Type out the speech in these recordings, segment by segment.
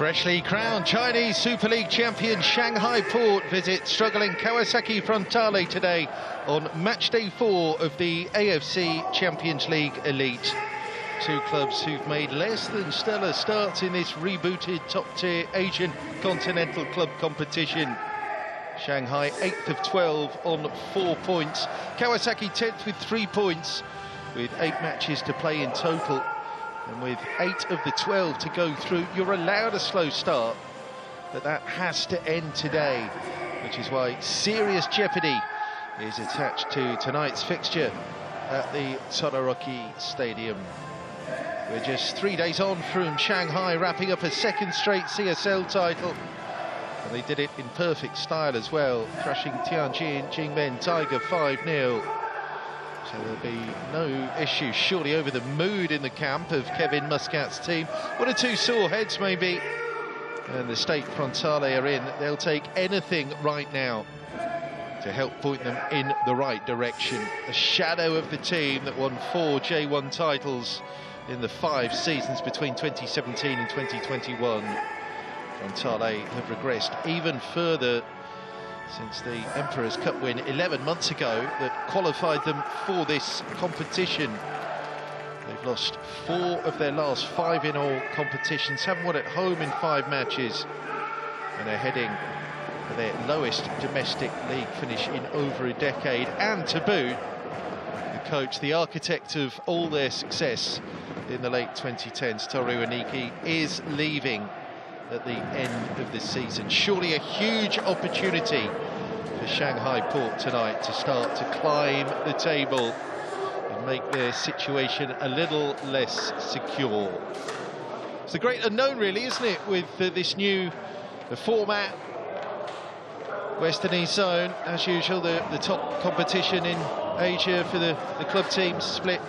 Freshly crowned Chinese Super League champion Shanghai Port visit struggling Kawasaki Frontale today on matchday 4 of the AFC Champions League Elite. Two clubs who've made less than stellar starts in this rebooted top-tier Asian continental club competition. Shanghai 8th of 12 on 4 points. Kawasaki 10th with 3 points, with 8 matches to play in total. And with 8 of the 12 to go through, you're allowed a slow start, but that has to end today, which is why serious jeopardy is attached to tonight's fixture at the Todoroki Stadium. We're just 3 days on from Shanghai wrapping up a second straight CSL title, and they did it in perfect style as well, crushing Tianjin Jingmen Tiger 5-0. So there'll be no issue surely over the mood in the camp of Kevin Muscat's team. One or two sore heads maybe, and the state Frontale are in. They'll take anything right now to help point them in the right direction. A shadow of the team that won 4 J1 titles in the 5 seasons between 2017 and 2021. Frontale have regressed even further since the Emperor's Cup win 11 months ago that qualified them for this competition. They've lost 4 of their last 5 in all competitions, haven't won at home in 5 matches, and they're heading for their lowest domestic league finish in over a decade. And to boot, the coach, the architect of all their success in the late 2010s, Toru Aniki, is leaving at the end of the season. Surely a huge opportunity for Shanghai Port tonight to start to climb the table and make their situation a little less secure. It's the great unknown really, isn't it, with this new format. Western East Zone, as usual, the top competition in Asia for the club teams, split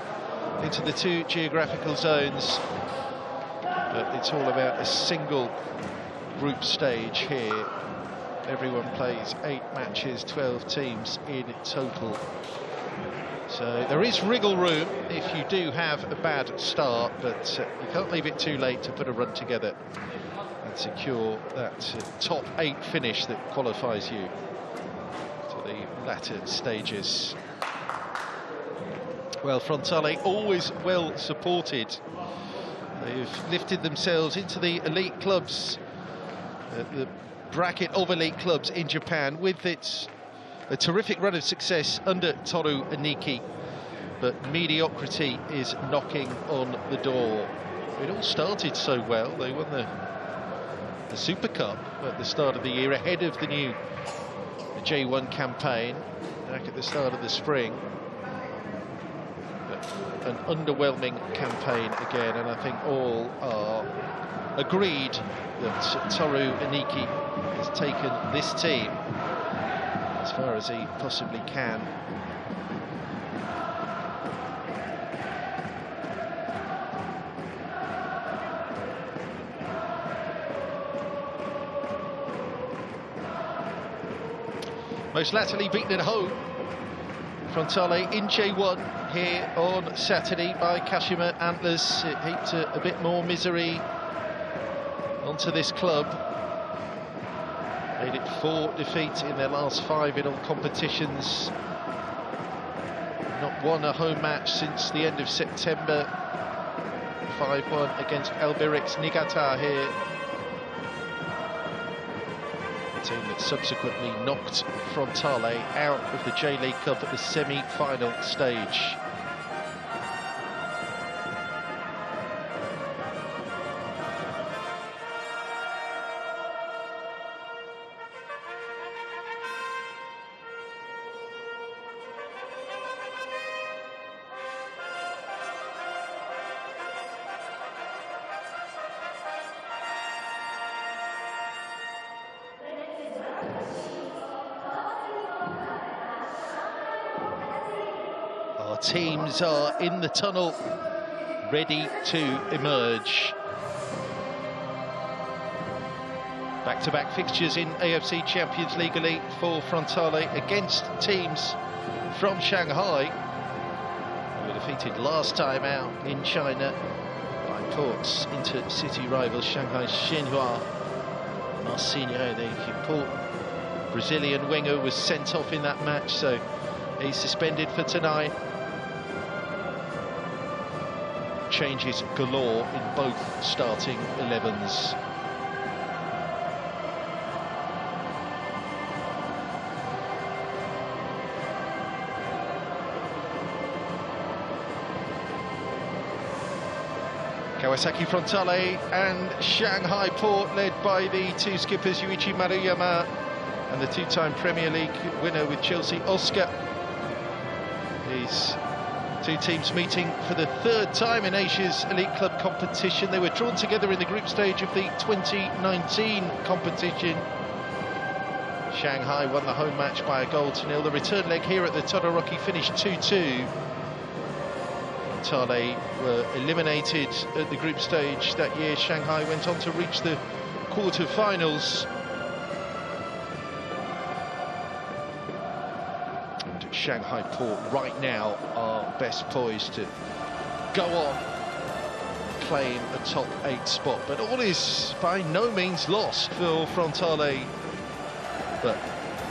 into the 2 geographical zones. But it's all about a single group stage here. Everyone plays 8 matches, 12 teams in total. So there is wriggle room if you do have a bad start, but you can't leave it too late to put a run together and secure that top 8 finish that qualifies you to the latter stages. Well, Frontale always well supported. They've lifted themselves into the elite clubs, the bracket of elite clubs in Japan, with a terrific run of success under Toru Aniki. But mediocrity is knocking on the door. It all started so well. They won the Super Cup at the start of the year, ahead of the new J1 campaign back at the start of the spring. An underwhelming campaign again, and I think all are agreed that Toru Aniki has taken this team as far as he possibly can. Most latterly beaten at home, Frontale in J1 here on Saturday by Kashima Antlers. It heaped a bit more misery onto this club. Made it 4 defeats in their last 5 in all competitions. Not won a home match since the end of September. 5-1 against Albiric's Niigata here. Team that subsequently knocked Frontale out of the J-League Cup at the semi-final stage. Teams are in the tunnel, ready to emerge. Back-to-back fixtures in AFC Champions League Elite for Frontale against teams from Shanghai, who were defeated last time out in China by Shanghai Port's inter-city rivals, Shanghai Shenhua. Marcinho, the Port Brazilian winger, was sent off in that match, so he's suspended for tonight. Changes galore in both starting 11s. Kawasaki Frontale and Shanghai Port, led by the two skippers Yuichi Maruyama and the two-time Premier League winner with Chelsea, Oscar. These two teams meeting for the third time in Asia's Elite Club competition. They were drawn together in the group stage of the 2019 competition. Shanghai won the home match by 1-0. The return leg here at the Todoroki finished 2-2. Frontale were eliminated at the group stage that year. Shanghai went on to reach the quarter-finals. And Shanghai Port right now are best poised to go on claim a top 8 spot, but all is by no means lost for Frontale. But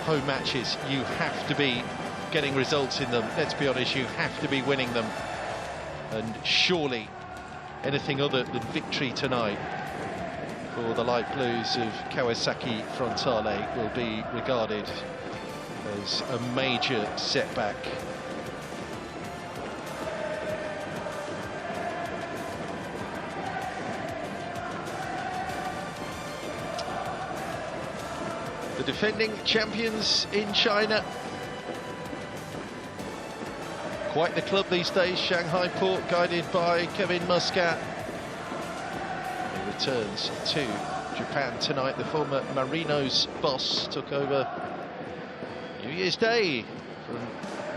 home matches, you have to be getting results in them. Let's be honest, you have to be winning them. And surely anything other than victory tonight for the light blues of Kawasaki Frontale will be regarded as a major setback. The defending champions in China. Quite the club these days, Shanghai Port, guided by Kevin Muscat. He returns to Japan tonight. The former Marinos boss took over New Year's Day from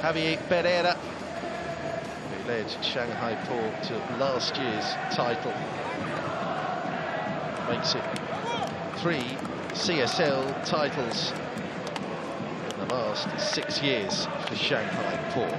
Javier Pereira, who led Shanghai Port to last year's title. Makes it 3 CSL titles in the last 6 years for Shanghai Port.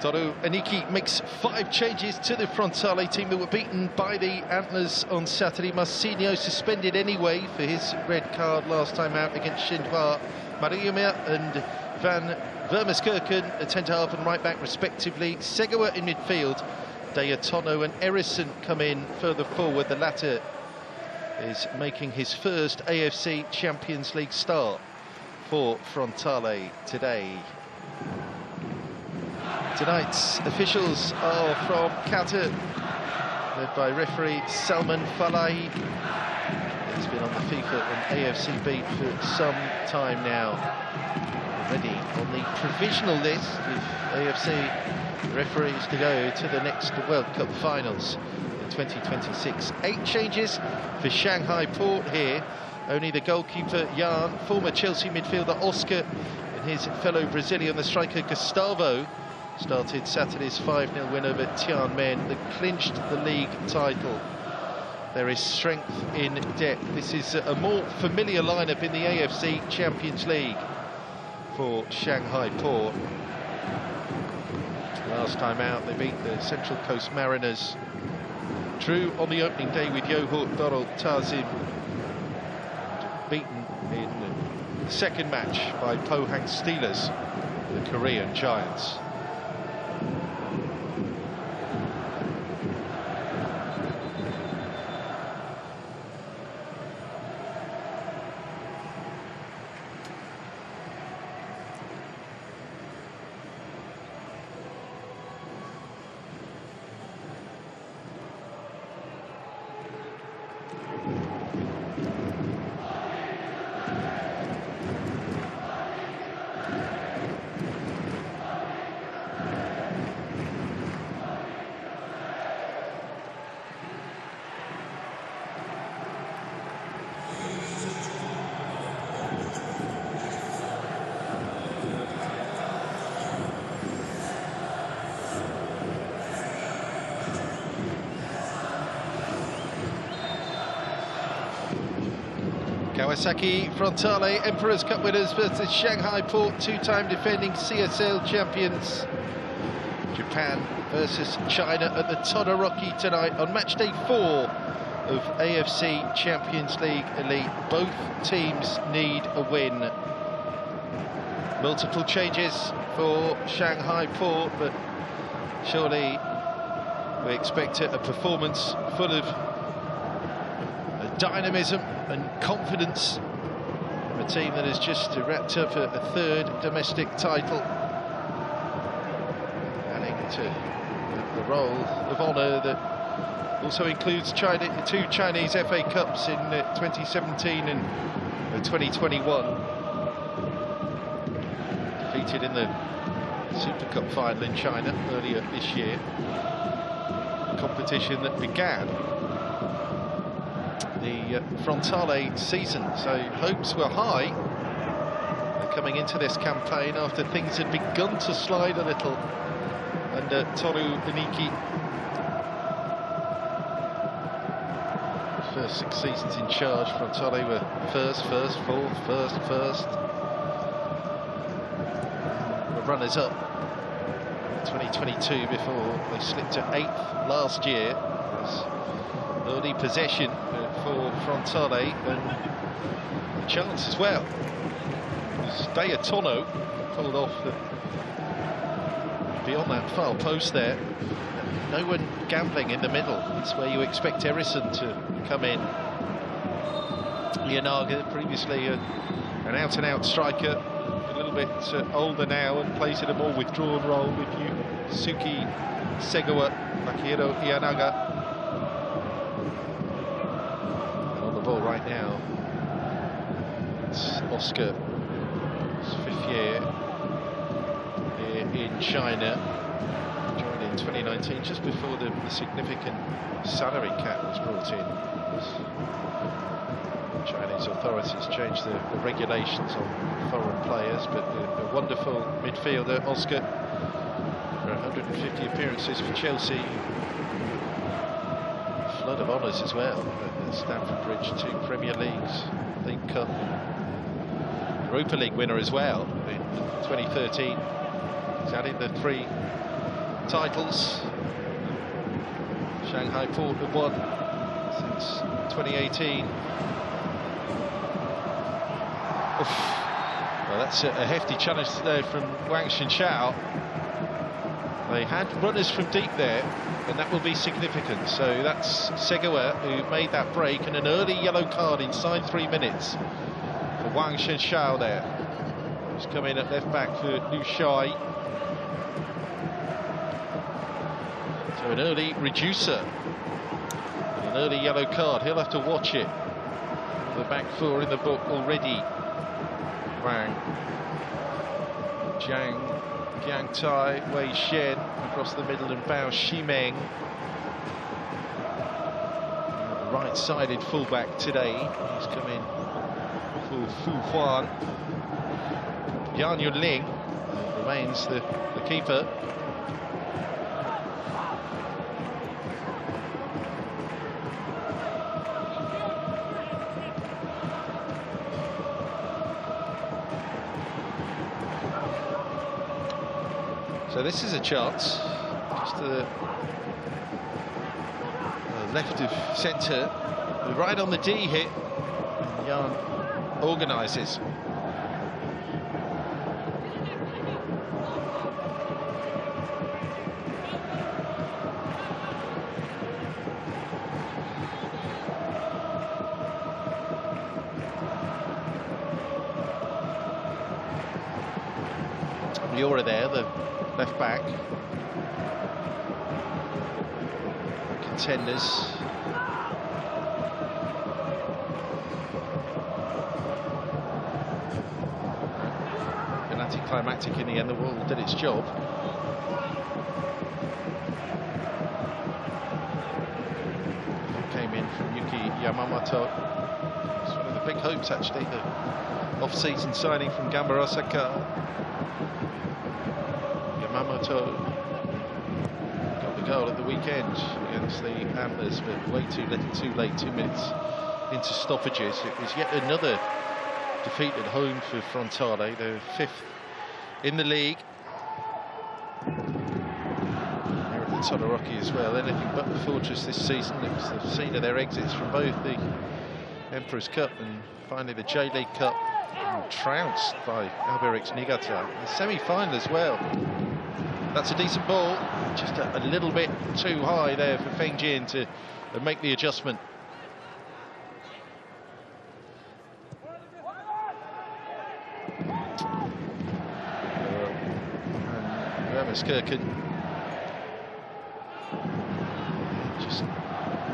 Toru Aniki makes 5 changes to the Frontale team that were beaten by the Antlers on Saturday. Marcinho suspended anyway for his red card last time out against Shenhua. Maruyama and Van Vermeskirchen at centre-half and right-back respectively. Segawa in midfield. Dayatono and Erison come in further forward. The latter is making his first AFC Champions League start for Frontale today. Tonight's officials are from Qatar, led by referee Salman Falahi. He's been on the FIFA and AFC beat for some time now. Already on the provisional list with AFC referees to go to the next World Cup finals in 2026. 8 changes for Shanghai Port here. Only the goalkeeper Jan, former Chelsea midfielder Oscar, and his fellow Brazilian, the striker Gustavo, started Saturday's 5-0 win over Tianmen that clinched the league title. There is strength in depth. This is a more familiar lineup in the AFC Champions League for Shanghai Port. Last time out, they beat the Central Coast Mariners. Drew on the opening day with Johor Darul Ta'zim. Beaten in the second match by Pohang Steelers, the Korean Giants. Kawasaki Frontale Emperor's Cup winners versus Shanghai Port, two-time defending CSL champions. Japan versus China at the Todoroki tonight on match day 4 of AFC Champions League Elite. Both teams need a win. Multiple changes for Shanghai Port, but surely we expect a performance full of dynamism and confidence from a team that has just wrapped up a third domestic title, adding to the roll of honour that also includes two Chinese FA Cups in 2017 and 2021. Defeated in the Super Cup final in China earlier this year, a competition that began the Frontale season, so hopes were high coming into this campaign after things had begun to slide a little under Toru Iniki. First 6 seasons in charge, Frontale were first, fourth, first. The runners-up 2022 before they slipped to 8th last year. Early possession for Frontale and a chance as well. Daya Tono pulled off beyond that far post there. No one gambling in the middle. It's where you expect Erison to come in. Iyanaga, previously an out-and-out striker, a little bit older now and plays in a more withdrawn role with Yusuke Segawa, Makihiro Iyanaga. Ball right now. It's Oscar, his 5th year here in China. Joined in 2019, just before the significant salary cap was brought in. Chinese authorities changed the regulations on foreign players, but the wonderful midfielder Oscar, for 150 appearances for Chelsea. Flood of honours as well at Stamford Bridge, 2 Premier Leagues, League Cup, Europa League winner as well in 2013. He's added the 3 titles Shanghai Port have won since 2018. Oof. Well, that's a hefty challenge there from Wang Shenshao. They had runners from deep there, and that will be significant. So that's Segawa who made that break, and an early yellow card inside 3 minutes for Wang Shenshao there. He's come in at left back for Liu Shai. So an early reducer, and an early yellow card. He'll have to watch it. The back 4 in the book already. Wang, Jiang, Yang Tai, Wei Shen across the middle, and Bao Shimeng, the right-sided fullback today. He's come in for Fu Huan. Yan Yunling remains the keeper. So this is a chance, just to the left of centre, right on the D hit, and Jan organises. Miura there, the left back. Contenders. An anticlimactic in the end. The wall did its job. Came in from Yuki Yamamoto. It's one of the big hopes actually, the off-season signing from Gamba Osaka. Yamamoto got the goal at the weekend against the Antlers, but way too little, too late. 2 minutes into stoppages. It was yet another defeat at home for Frontale. They're 5th in the league. They're at the Todoroki as well. Anything but the fortress this season. It was the scene of their exits from both the Emperor's Cup and finally the J-League Cup. And trounced by Alberix Niigata. The semi-final as well. That's a decent ball. Just a little bit too high there for Feng Jin to make the adjustment. Ramerskerken just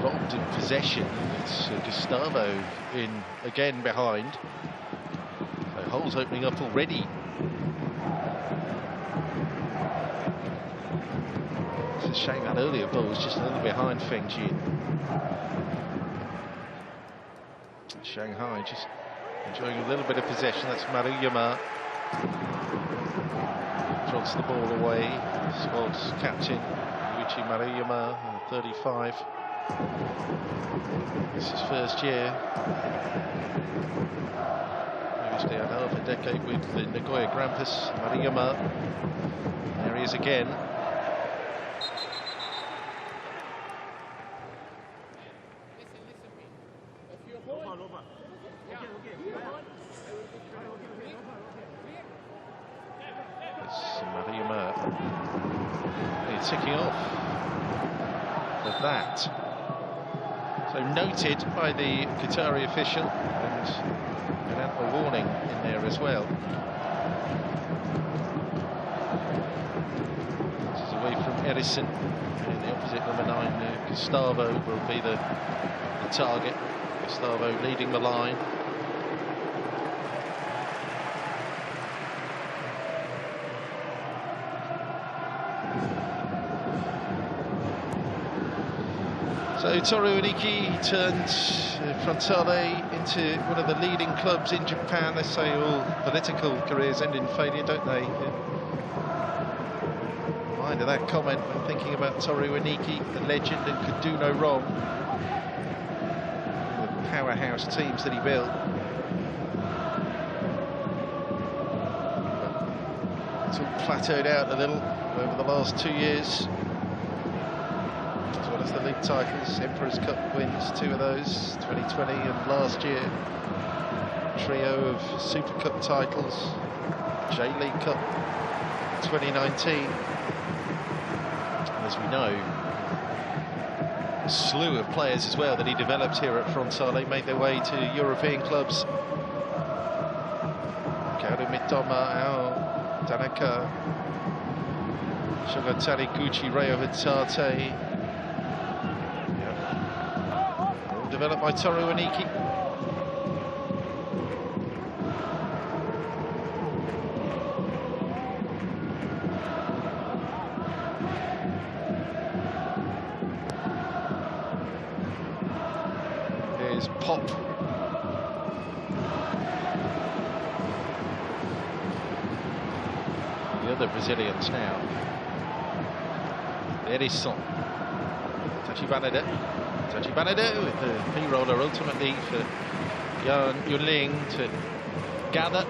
robbed in possession. It's Gustavo in again behind. So holes opening up already. It's a shame that earlier ball was just a little behind Feng Jin. Shanghai just enjoying a little bit of possession. That's Maruyama. Drops the ball away. Squad's captain, Yuichi Maruyama, 35. This is his first year. Previously, I know, of a decade with the Nagoya Grampus. Maruyama. There he is again. Ticking off for that. So noted by the Qatari official, and an ample warning in there as well. This is away from Edison, and the opposite number 9, Gustavo, will be the target. Gustavo leading the line. So Toru Uniki turned Frontale into one of the leading clubs in Japan. They say all political careers end in failure, don't they? Mind of that comment when thinking about Toru Uniki, the legend and could do no wrong. The powerhouse teams that he built. It's all plateaued out a little over the last 2 years. As well as the league titles, Emperor's Cup wins, 2 of those, 2020 and last year. Trio of Super Cup titles, J-League Cup 2019. And as we know, a slew of players as well that he developed here at Frontale made their way to European clubs. Kaoru Mitoma, Ao Tanaka, Shogo Taniguchi, Reo Hatate. Developed by Toru Uniki. Here's Pop. The other Brazilians now. Edison. Tachibanada with the P-roller ultimately for Yunling to gather.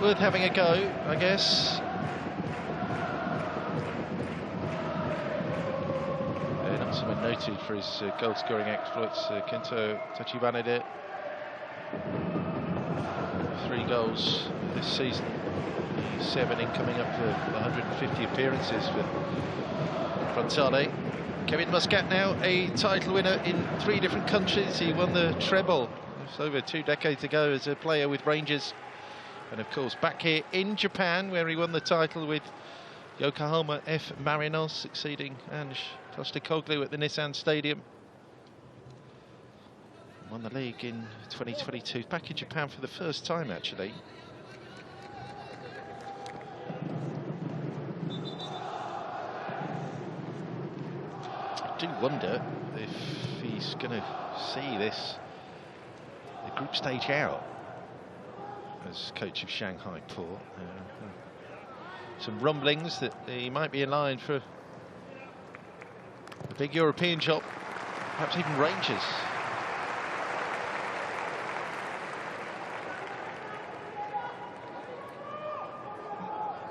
Worth having a go, I guess. Not someone noted for his goal-scoring exploits. Kento Tachibanada. 3 goals this season. 7 incoming up for 150 appearances for Frontale. Kevin Muscat now a title winner in 3 different countries. He won the treble. It was over 2 decades ago as a player with Rangers. And of course back here in Japan where he won the title with Yokohama F. Marinos, succeeding Ange Postecoglou at the Nissan Stadium. Won the league in 2022. Back in Japan for the first time actually. I do wonder if he's going to see the group stage out as coach of Shanghai Port. Some rumblings that he might be in line for a big European job. perhaps even Rangers.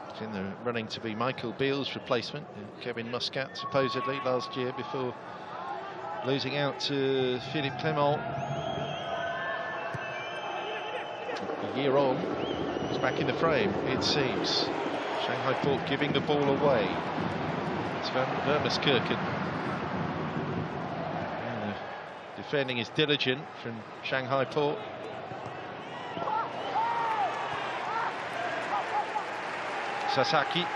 It's in the running to be Michael Beale's replacement, Kevin Muscat, supposedly, last year before losing out to Philippe Clement. A year on, he's back in the frame, it seems. Shanghai Port giving the ball away. It's Vermeskirchen. Defending is diligent from Shanghai Port. Sasaki.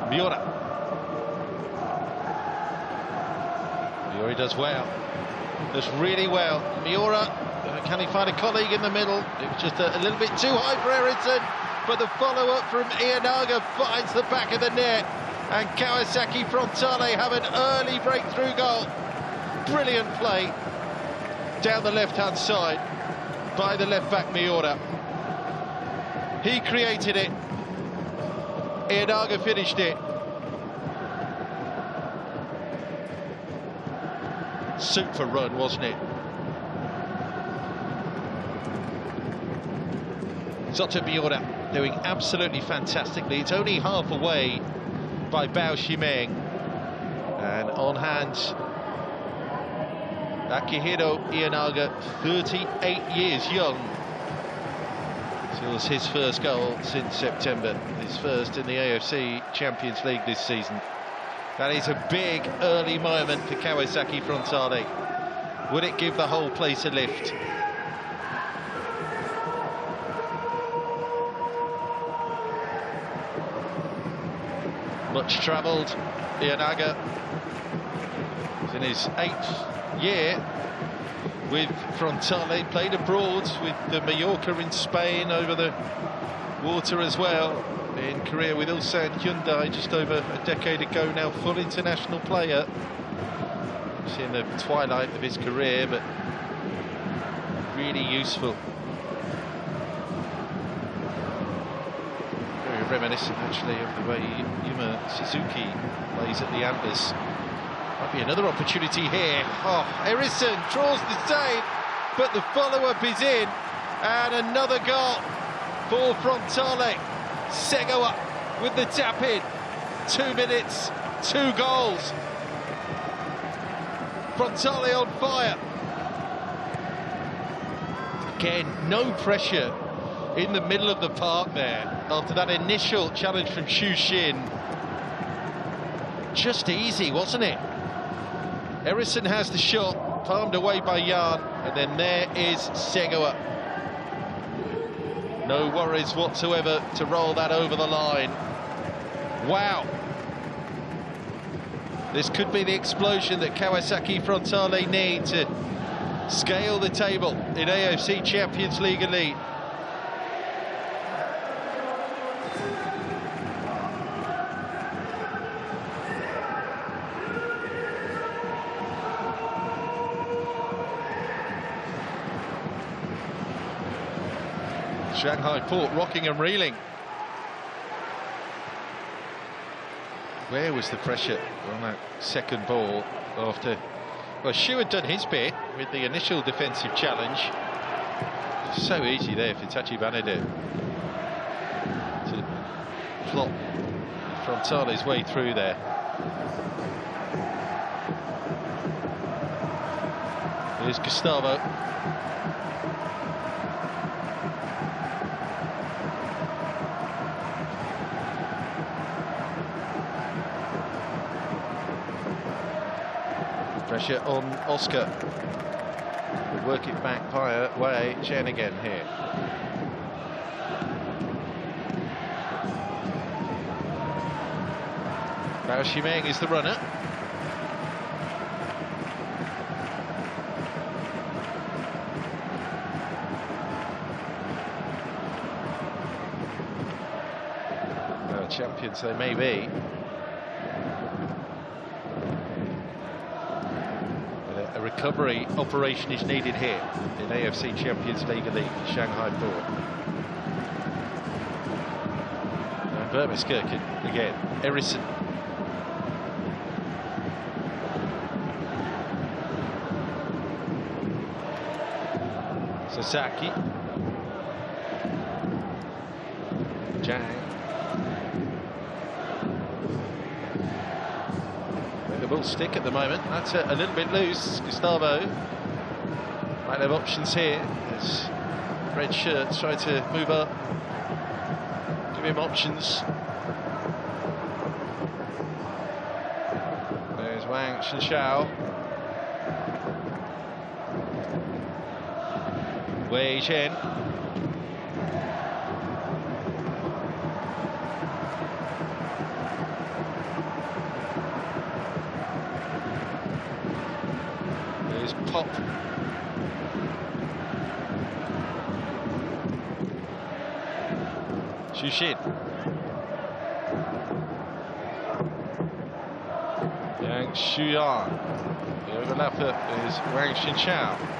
Miura. Miura does well. Does really well. Miura, can he find a colleague in the middle? It was just a little bit too high for Ericsson, but the follow-up from Ianaga finds the back of the net, and Kawasaki Frontale have an early breakthrough goal. Brilliant play down the left-hand side by the left-back Miura. He created it. Ianaga finished it. Super run, wasn't it? Sota Miura doing absolutely fantastically. It's only half away by Bao Ximeng. And on hand, Akihiro Ianaga, 38 years young. It was his first goal since September, his first in the AFC Champions League this season. That is a big early moment for Kawasaki Frontale. Would it give the whole place a lift? Much travelled, Ianaga. He's in his 8th year with Frontale, played abroad with the Mallorca in Spain over the water as well. In Korea with Ulsan Hyundai just over a decade ago now, full international player. He's in the twilight of his career, but really useful. Very reminiscent actually of the way Yuma Suzuki plays at the Andes. Might be another opportunity here. Oh, Ericsson draws the save, but the follow-up is in, and another goal for Frontale. Segoa with the tap-in. 2 minutes, 2 goals. Frontale on fire. Again, no pressure in the middle of the park there after that initial challenge from Xu Xin. Just easy, wasn't it? Ericsson has the shot, palmed away by Jan, and then there is Segoa. No worries whatsoever to roll that over the line. Wow. This could be the explosion that Kawasaki Frontale need to scale the table in AFC Champions League Elite. Shanghai Port rocking and reeling. Where was the pressure on that second ball after... Well, Xu had done his bit with the initial defensive challenge. So easy there for Tachi Banade to plot Frontale's way through there. Here's Gustavo. Pressure on Oscar. We'll work it back via Wei Chen again here. Bao Ximeng is the runner. Well, champions they may be. A a recovery operation is needed here in AFC Champions League Elite, Shanghai Port. And Vargas again, Erison. Sasaki. Jang. The ball stick at the moment. That's a little bit loose. Gustavo might have options here. As red shirts try to move up, give him options. There's Wang Shenshao. Wei Chen. There's Pop. Xushin. Yang Shuyan. The overlapper is Wang Shenshao.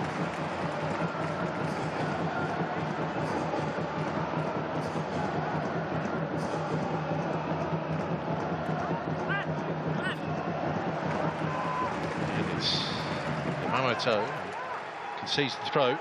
Yamamoto concedes the throw.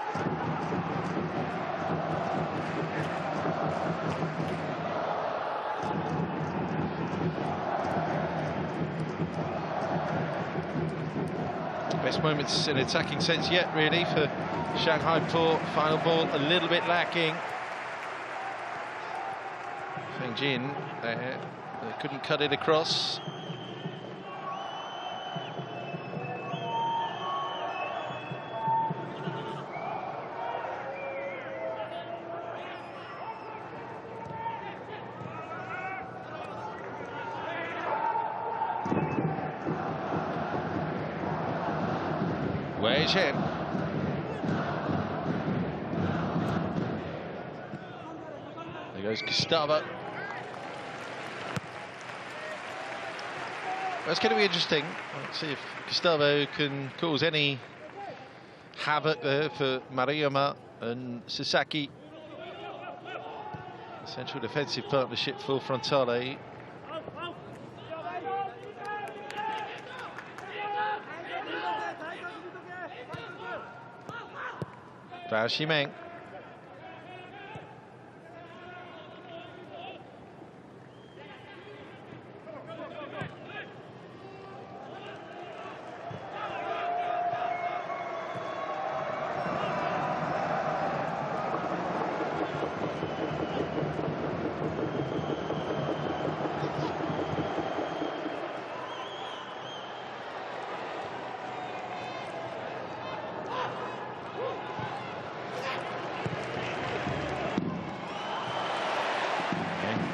Best moments in attacking sense yet, really, for Shanghai Port. Final ball a little bit lacking. Feng Jin there, they couldn't cut it across. Wei Chen. There goes Gustavo. That's going to be interesting. Let's see if Gustavo can cause any havoc there for Maruyama and Sasaki. Central defensive partnership for Frontale. Bao Ximeng.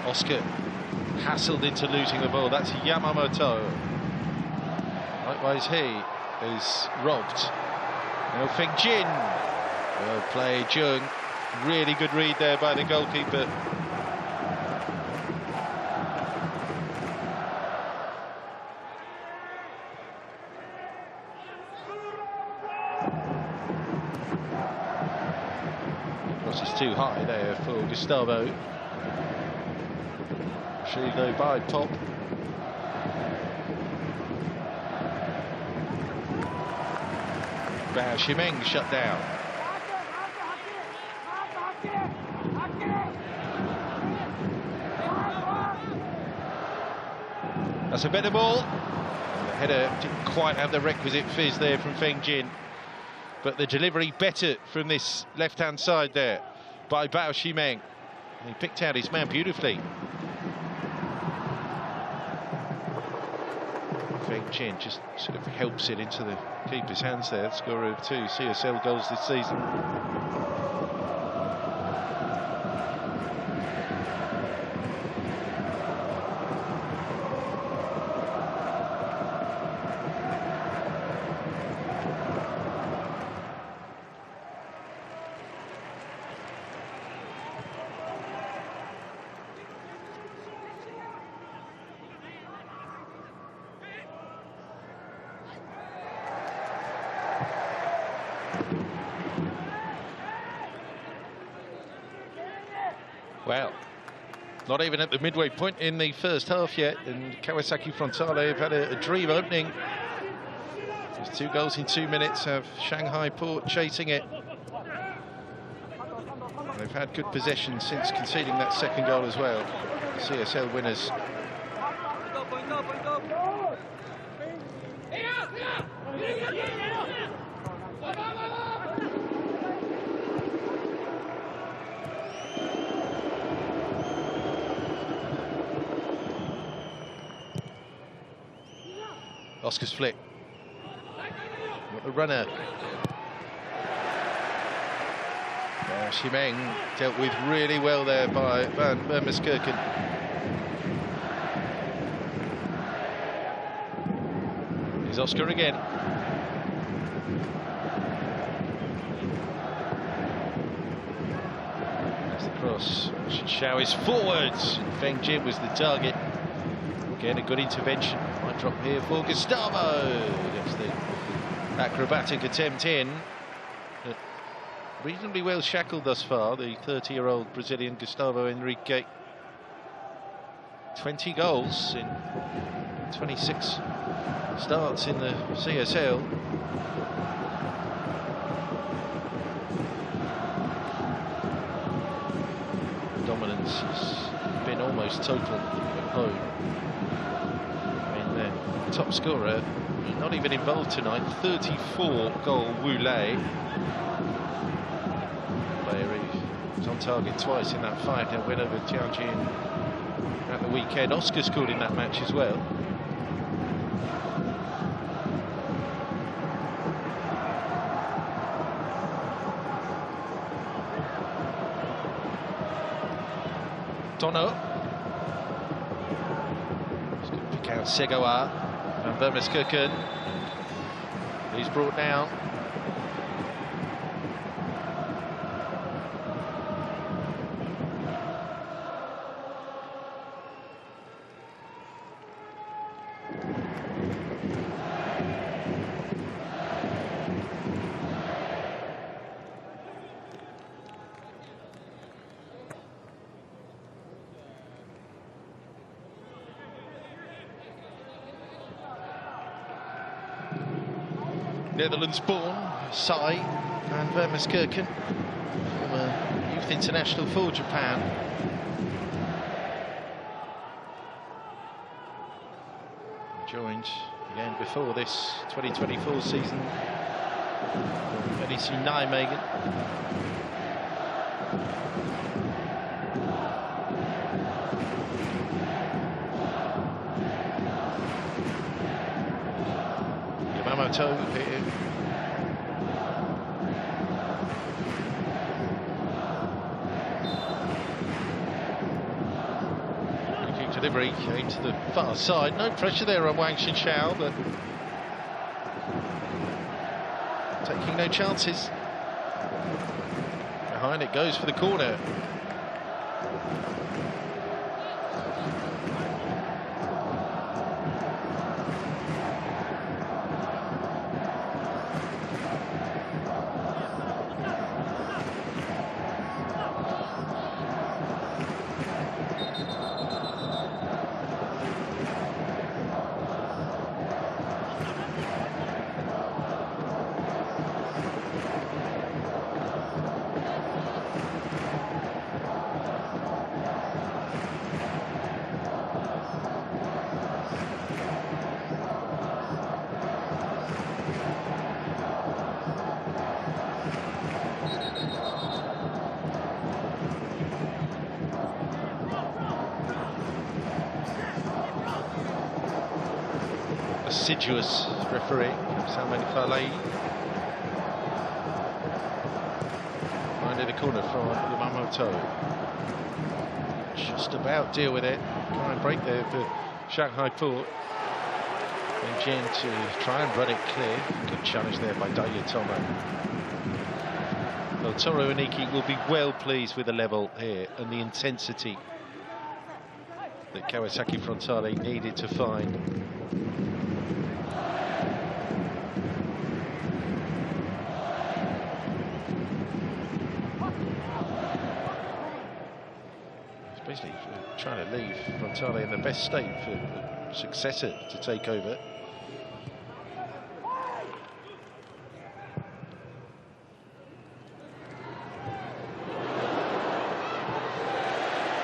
Oscar hassled into losing the ball. That's Yamamoto. Likewise, he is robbed. Now Feng Jin. Well played, Jung. Really good read there by the goalkeeper. Cross is too high there for Gustavo. Go by Pop. Bao Ximeng shut down. That's a better ball. And the header didn't quite have the requisite fizz there from Feng Jin, but the delivery better from this left-hand side there by Bao Ximeng. He picked out his man beautifully. Feng Jin just sort of helps it into the keeper's hands there. Scorer of 2 CSL goals this season. Well, not even at the midway point in the first half yet, and Kawasaki Frontale have had a dream opening. There's 2 goals in 2 minutes, have Shanghai Port chasing it. They've had good possession since conceding that second goal as well. The CSL winners. Oscar's flick. What a runner. Shimeng dealt with really well there by Van Vermeskirchen. Here's Oscar again. There's the cross. Shao is forwards. Feng Jin was the target. Again, a good intervention. Might drop here for Gustavo. Gets the acrobatic attempt in. Reasonably well shackled thus far, the 30-year-old Brazilian Gustavo Henrique. 20 goals in 26 starts in the CSL. Dominance has been almost total at home. I mean, the top scorer, not even involved tonight, 34-goal Wu Lei. Was on target twice in that 5-0 win over Tianjin at the weekend. Oscar scored in that match as well. Dono. He's going to pick out Segoa. And Vermeskirchen. He's brought down. Netherlands-born Sai and Vermeskirchen, former youth international for Japan. Joined again before this 2024 season from NEC Nijmegen. Yamamoto here. Delivery came to the far side. No pressure there on Wang Xinxiao, but taking no chances. Behind it goes for the corner. Assiduous referee, Salman Falei. Finding the corner from Yamamoto. Just about deal with it. Try and break there for Shanghai Port. And Jin to try and run it clear. Good challenge there by Dayatomo. Well, Toru Iniki will be well pleased with the level here and the intensity that Kawasaki Frontale needed to find. leave Frontale in the best state for the successor to take over.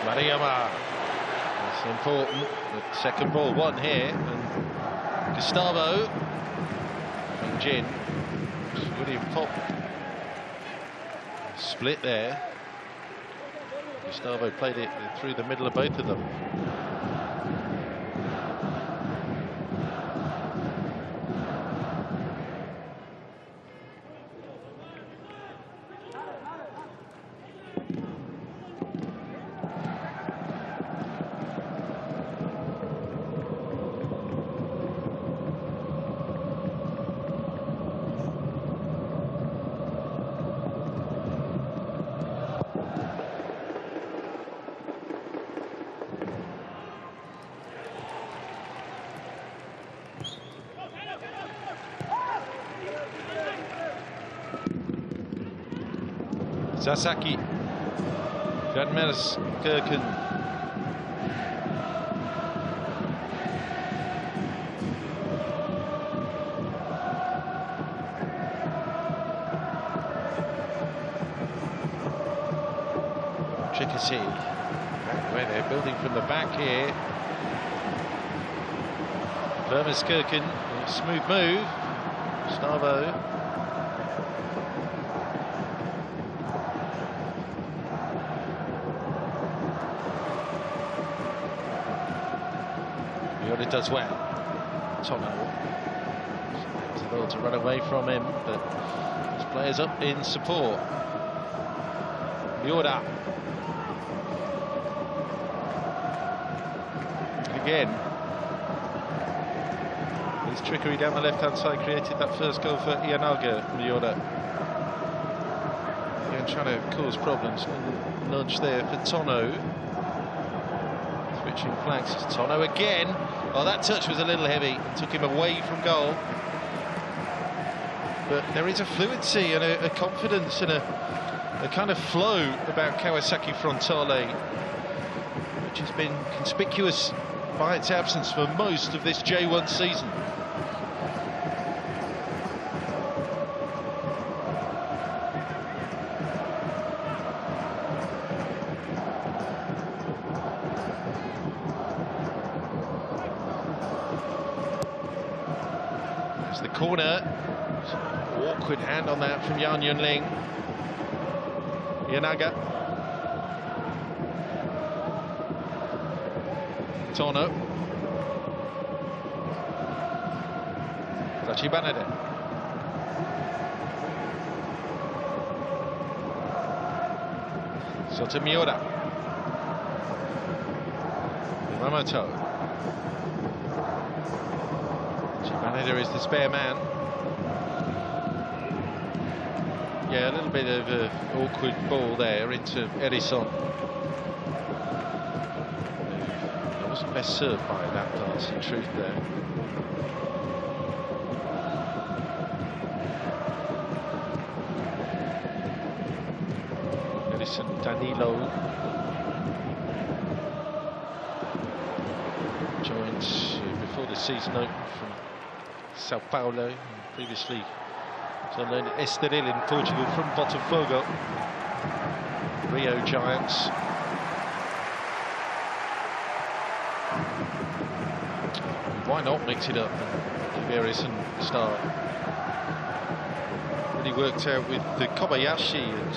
Mariyama. That's important. The second ball won here, and Gustavo and Jin. William Pop split there. Gustavo played it through the middle of both of them. Sasaki, Gradmers, Kirken. Trickety, where they're building from the back here. Vermeskirchen, smooth move. Gustavo. It does well. Tono is able to run away from him, but his players up in support. Miura. Again, his trickery down the left-hand side created that first goal for Ianaga. Miura. Again, trying to cause problems. Nudge there for Tono. Switching flanks. Tono again. Oh, that touch was a little heavy, took him away from goal. But there is a fluency and a confidence and a kind of flow about Kawasaki Frontale, which has been conspicuous by its absence for most of this J1 season. The corner, awkward hand on that from Yan Yunling. Ianaga. Tono. Tachibanade. Sotomiura. Yamamoto. Chibaneda is the spare man. Yeah, a little bit of an awkward ball there into Edison. He wasn't best served by that pass, in truth, there. Edison, Danilo. Joined before the season opened from Sao Paulo, previously on loan at Estoril in Portugal from Botafogo. Rio Giants. Why not mix it up and give Harrison a start? Really worked out with the Kobayashi and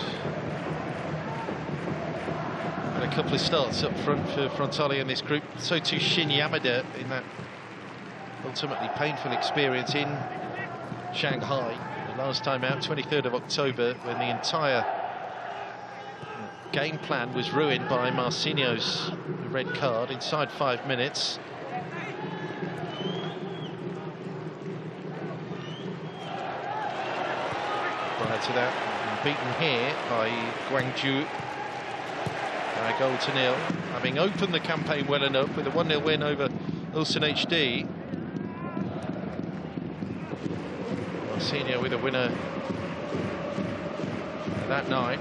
had a couple of starts up front for Frontale in this group. So too Shin Yamada in that ultimately painful experience in Shanghai. The last time out, 23rd of October, when the entire game plan was ruined by Marcinho's red card inside 5 minutes. Prior to that, beaten here by Guangzhou by a goal to nil, having opened the campaign well enough with a 1-0 win over Ulsan HD. Marcinho with a winner that night.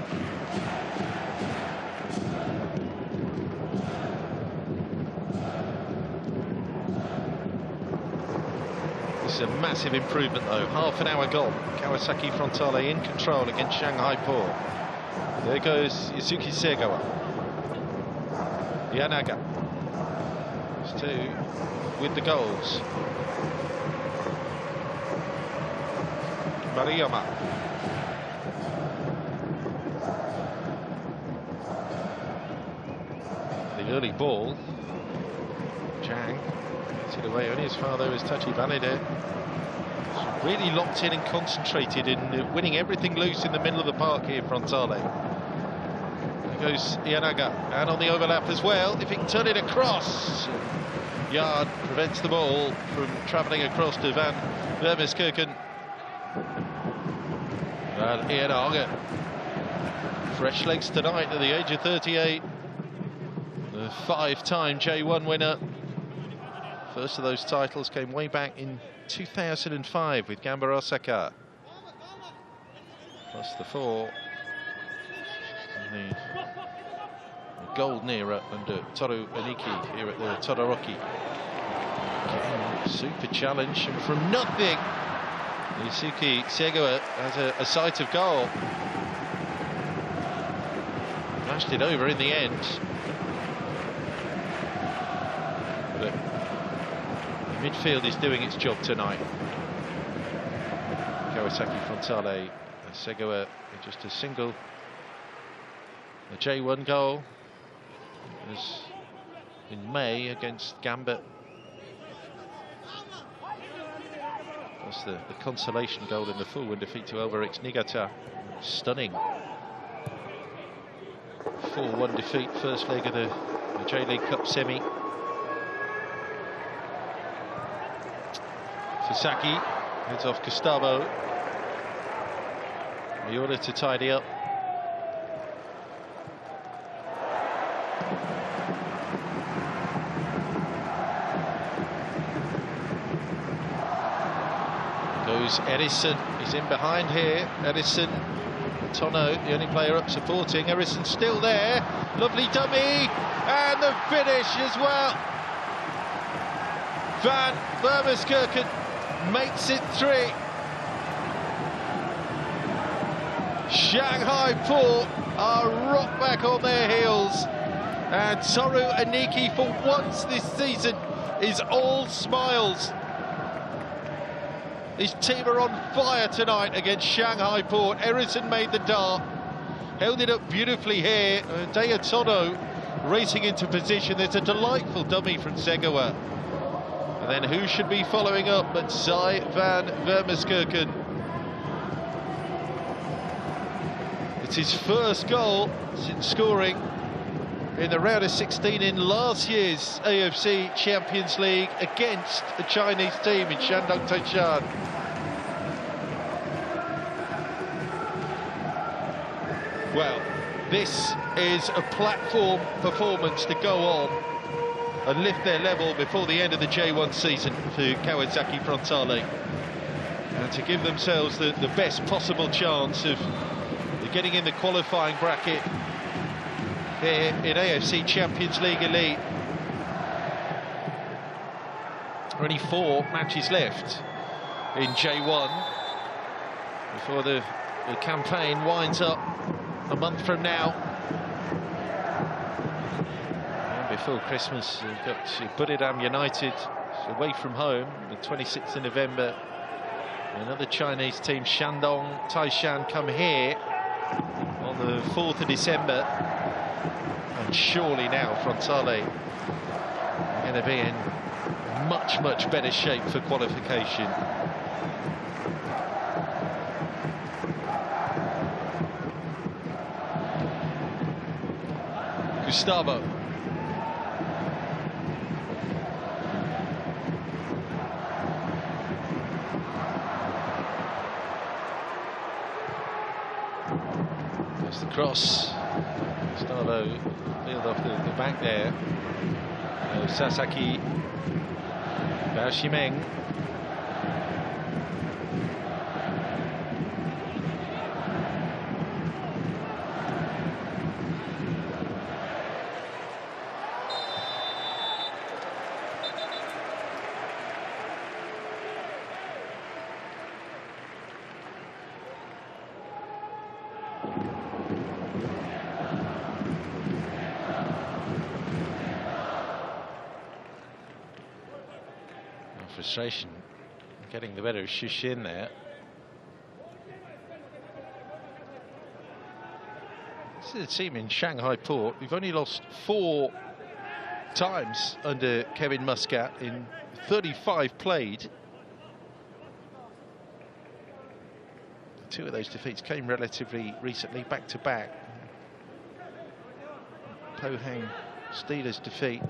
a massive improvement though. Half an hour gone. Kawasaki Frontale in control against Shanghai Port. There goes Yusuke Segawa. Yanaga. These two with the goals. Mariyama. The early ball. Chang gets it away, only as far though as Tachi Balade. Really locked in and concentrated in winning everything loose in the middle of the park here, Frontale. There goes Yanaga, and on the overlap as well, if he can turn it across. Yard prevents the ball from travelling across to Van Vermeskirchen. And Yanaga, fresh legs tonight at the age of 38. The 5-time J1 winner. First of those titles came way back in 2005 with Gamba Osaka. Plus the 4 in the golden era under Toru Aniki here at the Todoroki. Again, super challenge, and from nothing, Yusuke Segawa has a sight of goal. Mashed it over in the end. But midfield is doing its job tonight. Kawasaki Frontale, Segawa just a single. The J1 goal was in May against Gamba. Plus the consolation goal in the full-win defeat to Elvarix Niigata. Stunning 4-1 defeat, first leg of the J-League Cup semi. Sasaki heads off Gustavo. The order to tidy up. Goes Edison, he's in behind here. Edison, Tono, the only player up supporting. Edison still there. Lovely dummy, and the finish as well. Van Vermeskirchen makes it 3. Shanghai Port are rock back on their heels, and Toru Aniki for once this season is all smiles. His team are on fire tonight against Shanghai Port. Erison made the dart, held it up beautifully here. Dea Tono racing into position. There's a delightful dummy from Segawa. And then who should be following up but Cy van Vermeskirchen. It's his first goal since scoring in the round of 16 in last year's AFC Champions League against a Chinese team in Shandong Taishan. Well, this is a platform performance to go on and lift their level before the end of the J1 season for Kawasaki Frontale, and to give themselves the best possible chance of getting in the qualifying bracket here in AFC Champions League Elite. Only 4 matches left in J1 before the campaign winds up a month from now. Before Christmas, we've got Buriram United away from home, the 26th of November. Another Chinese team, Shandong Taishan, come here on the 4th of December. And surely now Frontale are going to be in much, much better shape for qualification. Gustavo. There's the cross. Gustavo peeled off the back there. Sasaki Baoshimeng. Frustration getting the better of CHN there. This is a team in Shanghai Port. We've only lost 4 times under Kevin Muscat in 35 played. 2 of those defeats came relatively recently, back to back. Pohang Steelers defeat,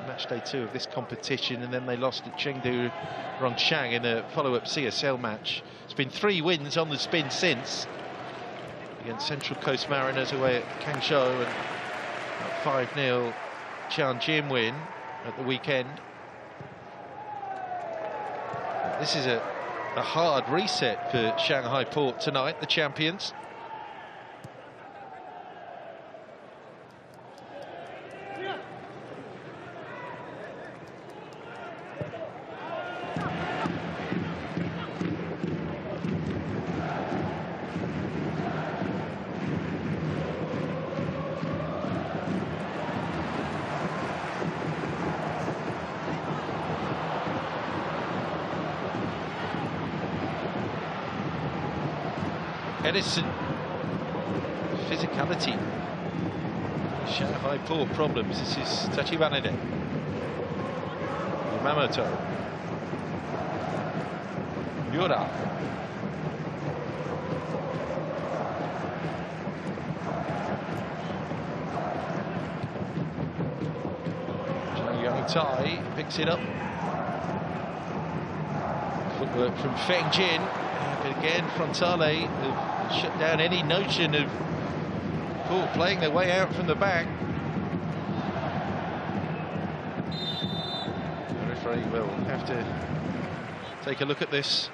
match day 2 of this competition, and then they lost at Chengdu Rongshang in a follow-up CSL match. It's been 3 wins on the spin since, against Central Coast Mariners away at Guangzhou, and a 5-0 Tianjin win at the weekend. This is a hard reset for Shanghai Port tonight, the champions. Edison, physicality, Shanghai Port problems. This is Tachibanade, Yamamoto, Miura, Zhang Yangtai picks it up. Footwork from Feng Jin, but again Frontale have shut down any notion of Port playing their way out from the back. The referee will have to take a look at this.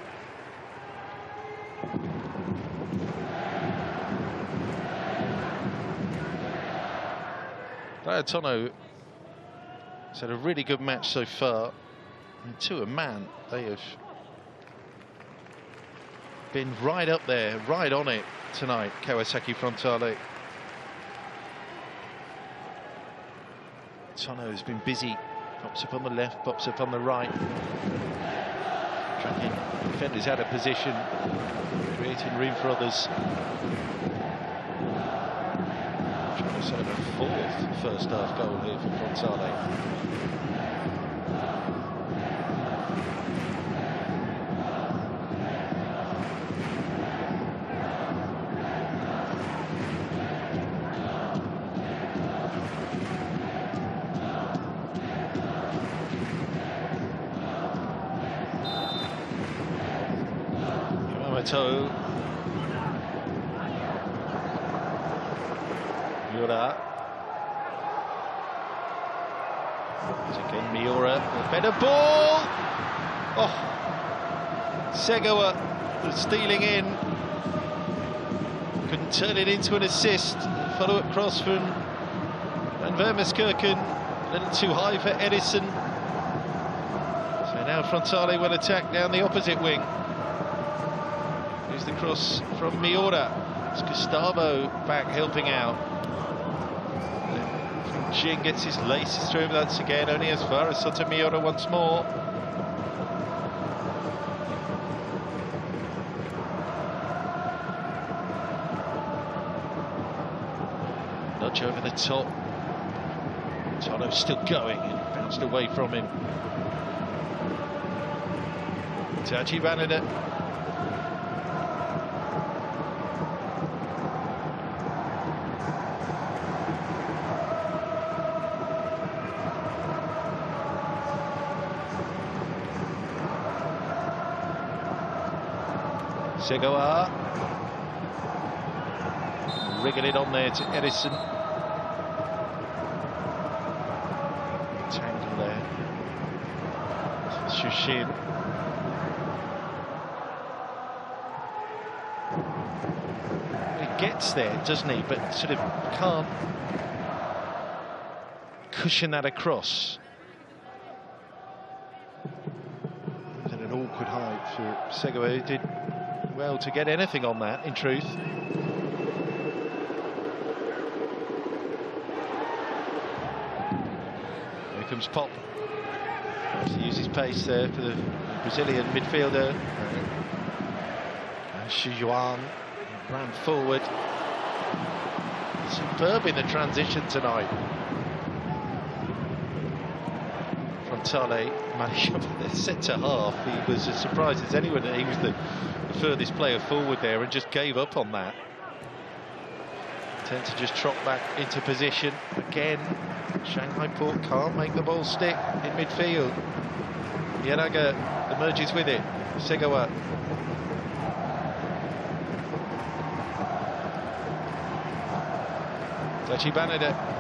Tono has had a really good match so far, and to a man they have been right up there, right on it tonight, Kawasaki Frontale. Tono has been busy, pops up on the left, pops up on the right, tracking defenders out of position, creating room for others. Trying to set a 4th first half goal here for Frontale. Miura. Again, Miura, a better ball. Oh, Segawa was stealing in. Couldn't turn it into an assist. Follow-up cross from Van Vermeskirchen. A little too high for Edison. So now Frontale will attack down the opposite wing. Here's the cross from Miura. It's Gustavo back helping out. Jing gets his laces through once again, only as far as Miura once more. Nudge over the top. Tono's still going and bounced away from him. Tachi Banada. Segawa rigging it on there to Edison. Tangle there. CHN. He gets there, doesn't he? But sort of can't cushion that across. At an awkward height for Segawa, who did well to get anything on that, in truth. Here comes Pop. He uses pace there for the Brazilian midfielder. And Shujuan ran forward. Superb in the transition tonight. Frontale managed the centre half. He was as surprised as anyone that he was the furthest player forward there and just gave up on that. Tend to just trot back into position again. Shanghai Port can't make the ball stick in midfield. Yanaga emerges with it. Segawa. Tachi Banada.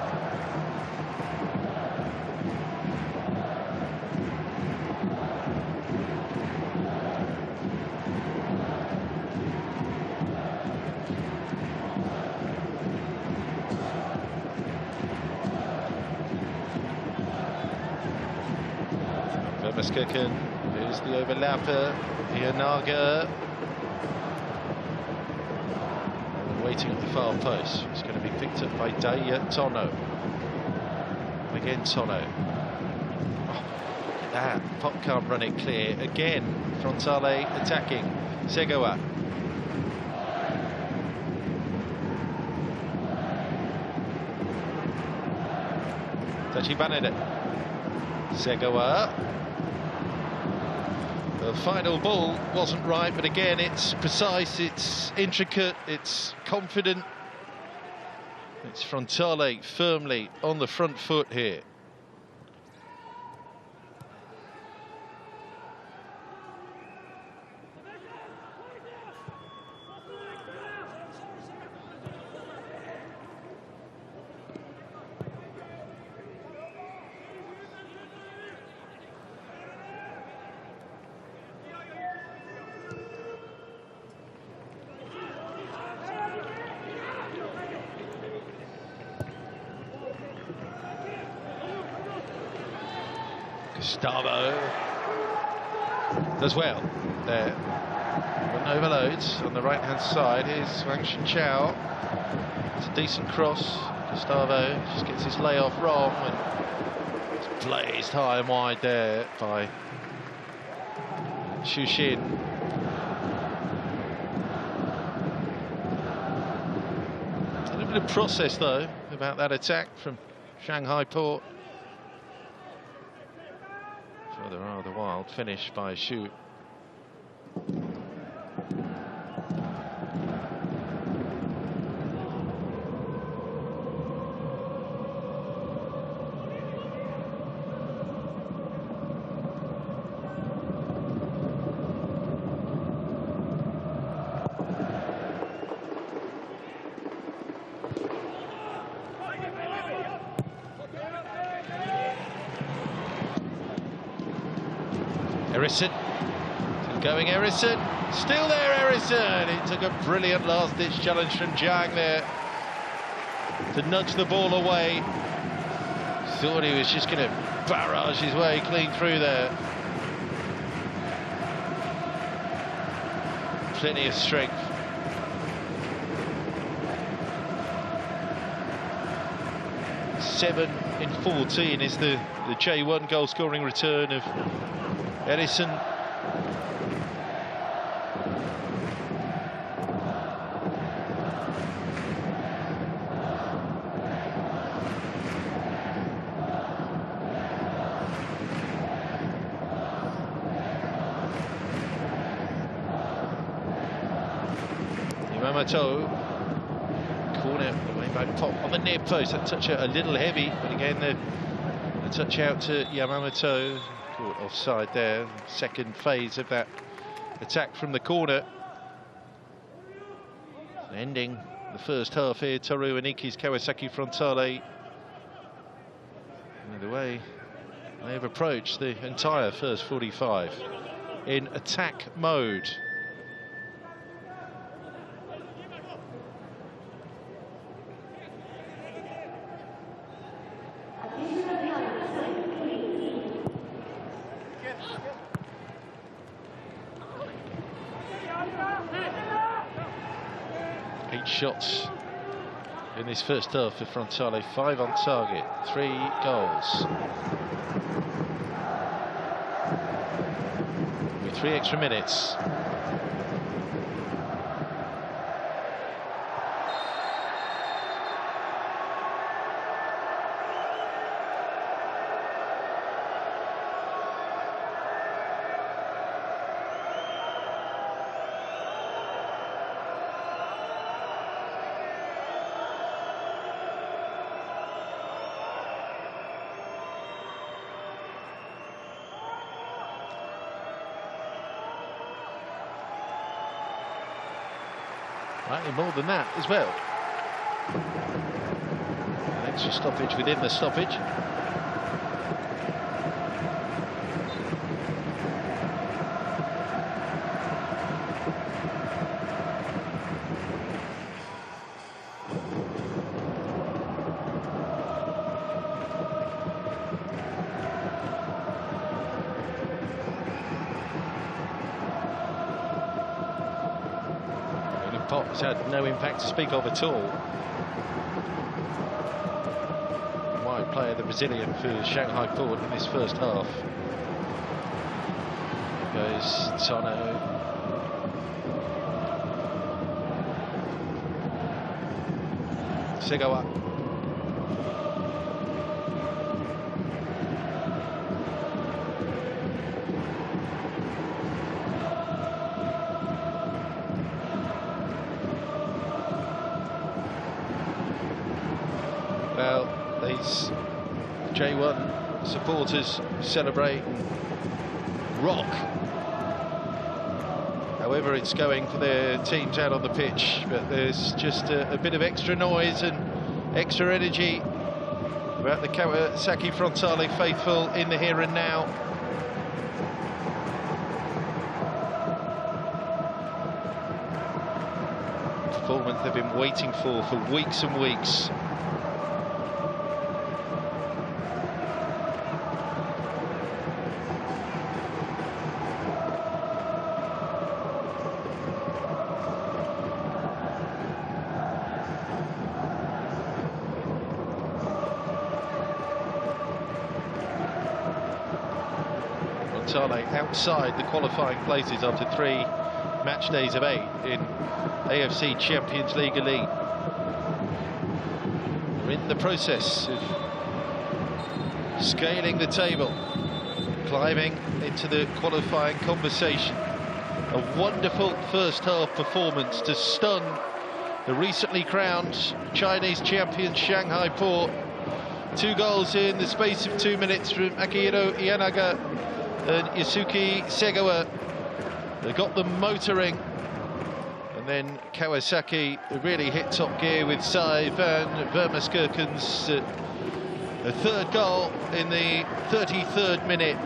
Vermaskirchen, here's the overlapper, Yanaga. Waiting at the far post. It's going to be picked up by Daya Tono. And again Tono. Oh, look at that. Pop can't run it clear. Again, Frontale attacking. Segawa. Tachi Banada. Segawa. The final ball wasn't right, but again, it's precise, it's intricate, it's confident. It's Frontale firmly on the front foot here. Gustavo does well there. But overloads on the right hand side. Here's Wang Shenchao. It's a decent cross. Gustavo just gets his layoff wrong and it's blazed high and wide there by Xu Xin. A little bit of process though about that attack from Shanghai Port. Rather wild finish by Xu. Harrison, going Harrison, still there Harrison. It took a brilliant last-ditch challenge from Zhang there to nudge the ball away. Thought he was just going to barrage his way clean through there. Plenty of strength. Seven in 14 is the J1 goal-scoring return of Edison. Yamamoto, corner, away by Pop on the near post. That touch out a little heavy, but again the touch out to Yamamoto. Caught offside there. Second phase of that attack from the corner. Ending the first half here. Toru Aniki's Kawasaki Frontale. Either way, they have approached the entire first 45 in attack mode. Shots in this first half for Frontale. 5 on target, 3 goals. With 3 extra minutes. Slightly more than that as well. An extra stoppage within the stoppage. Pot's had no impact to speak of at all. Wide player, the Brazilian for Shanghai Port in this first half. Goes Tono. Segawa. Well, these J1 supporters celebrate and rock however it's going for their teams out on the pitch, but there's just a bit of extra noise and extra energy about the Kawasaki Frontale faithful in the here and now. Performance they've been waiting for weeks and weeks. Frontale outside the qualifying places after 3 match days of 8 in AFC Champions League Elite. We're in the process of scaling the table, climbing into the qualifying conversation. A wonderful first half performance to stun the recently crowned Chinese champion Shanghai Port. 2 goals in the space of 2 minutes from Akihiro Ianaga and Yasuki Segawa. They got them motoring, and then Kawasaki really hit top gear with Sai van Vermaskirken's a 3rd goal in the 33rd minute.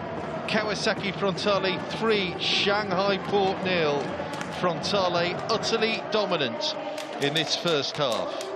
Kawasaki Frontale 3, Shanghai Port 0. Frontale utterly dominant in this first half.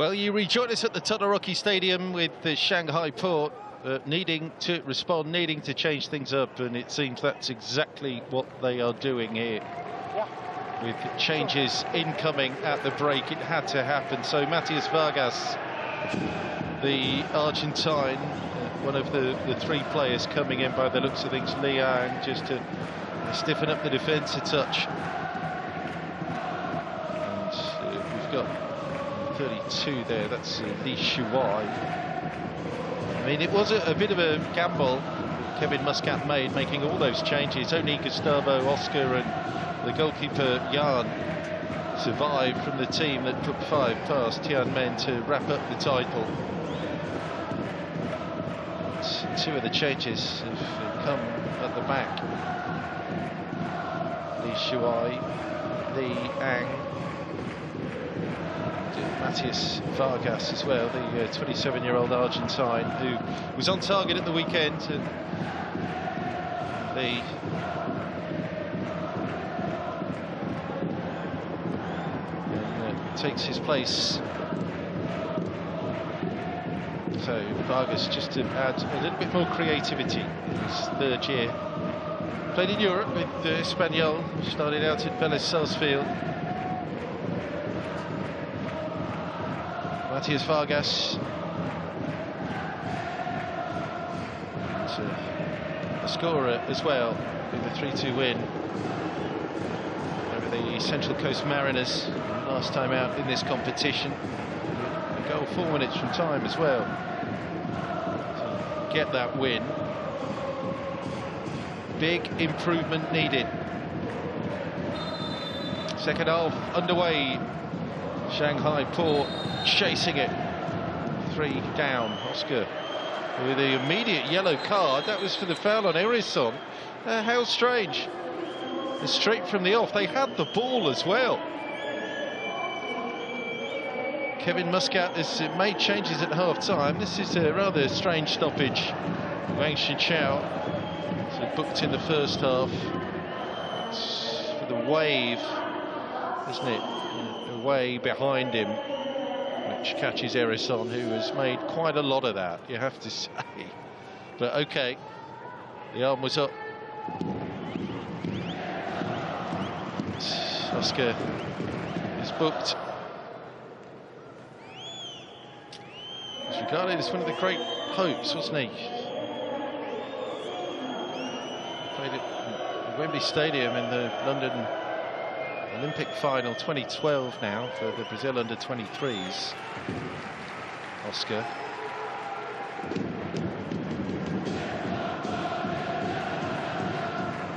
Well, you rejoin us at the Todoroki Stadium with the Shanghai Port needing to respond, needing to change things up, and it seems that's exactly what they are doing here. With changes incoming at the break, it had to happen. So Matthias Vargas, the Argentine, one of the three players coming in by the looks of things, Liang, just to stiffen up the defence a touch. And we've got 32 there, that's Li Shuai. I mean, it was a bit of a gamble Kevin Muscat made, making all those changes. Only Gustavo, Oscar and the goalkeeper Jan survived from the team that put 5 past Tianmen to wrap up the title. And 2 of the changes have come at the back. Li Shuai, Li Ang, Matthias Vargas as well, the 27-year-old Argentine who was on target at the weekend, and takes his place. So Vargas, just to add a little bit more creativity in his 3rd year. Played in Europe with Espanyol, started out at Vélez Sarsfield. Matthias Vargas, a scorer as well, with a 3-2 win over the Central Coast Mariners last time out in this competition. A goal 4 minutes from time as well to get that win. Big improvement needed. Second half underway. Shanghai Port chasing it. 3 down. Oscar with the immediate yellow card. That was for the foul on Erison. How strange. Straight from the off. They had the ball as well. Kevin Muscat has made changes at half-time. This is a rather strange stoppage. Wang Shichao, so booked in the first half. It's for the wave, isn't it? Away behind him, which catches Erison, who has made quite a lot of that, you have to say. But okay, the arm was up. Oscar is booked. He's regarded as one of the great hopes, wasn't he? Played at Wembley Stadium in the London Olympic final 2012 now for the Brazil under-23s. Oscar.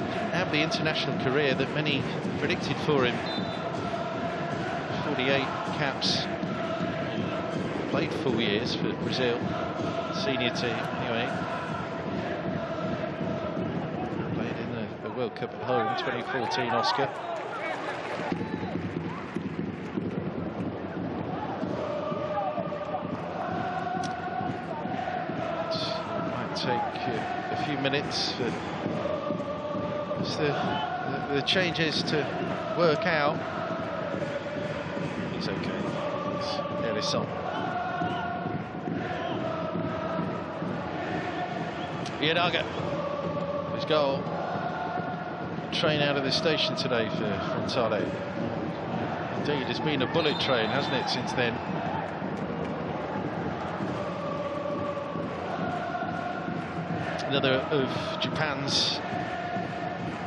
Didn't have the international career that many predicted for him. 48 caps. Played 4 years for Brazil, senior team anyway. Played in the World Cup at home, 2014 Oscar. Take a few minutes for the changes to work out. He's okay. It's Erison. Ianaga, his goal. Train out of the station today for Frontale. Indeed, it's been a bullet train, hasn't it, since then? Another of Japan's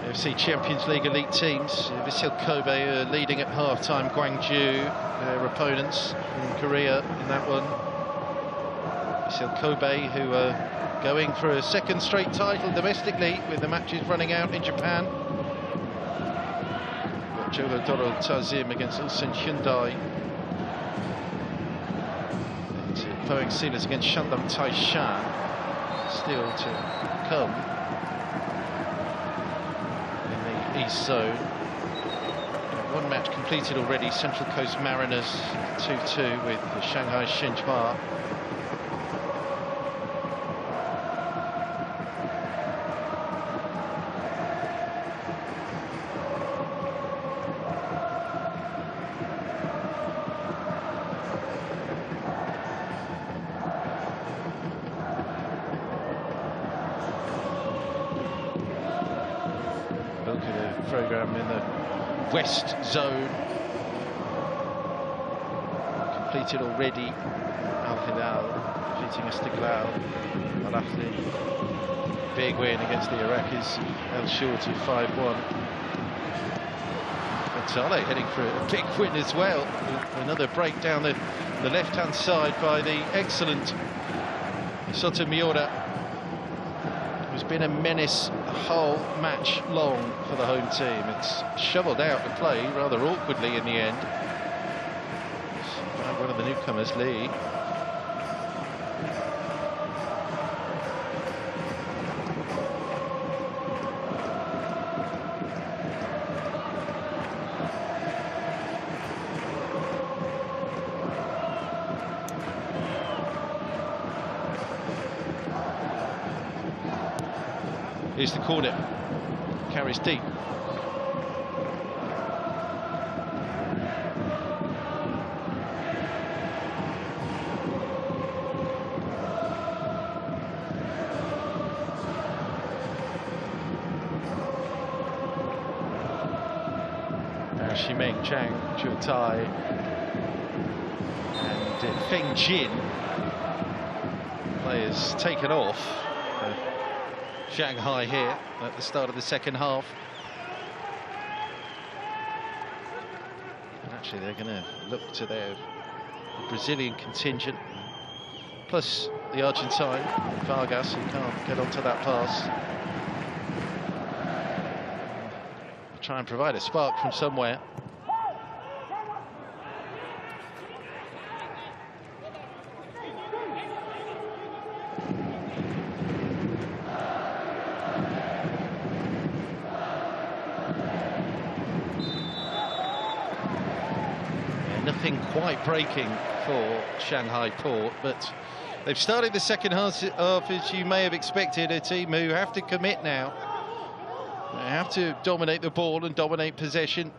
AFC Champions League Elite teams. Vissel Kobe leading at half-time Gwangju, their opponents in Korea in that one. Vissel Kobe, who are going for a 2nd straight title domestically with the matches running out in Japan. Got Jorodoro Tazim against Ulsan Hyundai. And Poeng Silas against Shandong Taishan. Still to come in the East Zone. 1 match completed already. Central Coast Mariners 2-2 with the Shanghai Xinhua. programme in the West Zone. Completed already. Al Hilal defeating Istiklal. Al Ahly, big win against the Iraqis. El Shorty 5-1. Frontale heading for a big win as well. Another break down the left-hand side by the excellent Sotomayor, who's been a menace the whole match long for the home team. It's shoveled out the play rather awkwardly in the end. By one of the newcomers, Lee. Here's the corner, carries deep. Shimeng, Chang, Chutai and Feng Jin. Players taken off. Shanghai here at the start of the second half. And actually they're going to look to their Brazilian contingent, plus the Argentine, Vargas, who can't get onto that pass. Try and provide a spark from somewhere. Nothing quite breaking for Shanghai Port, but they've started the second half as you may have expected, a team who have to commit now. They have to dominate the ball and dominate possession.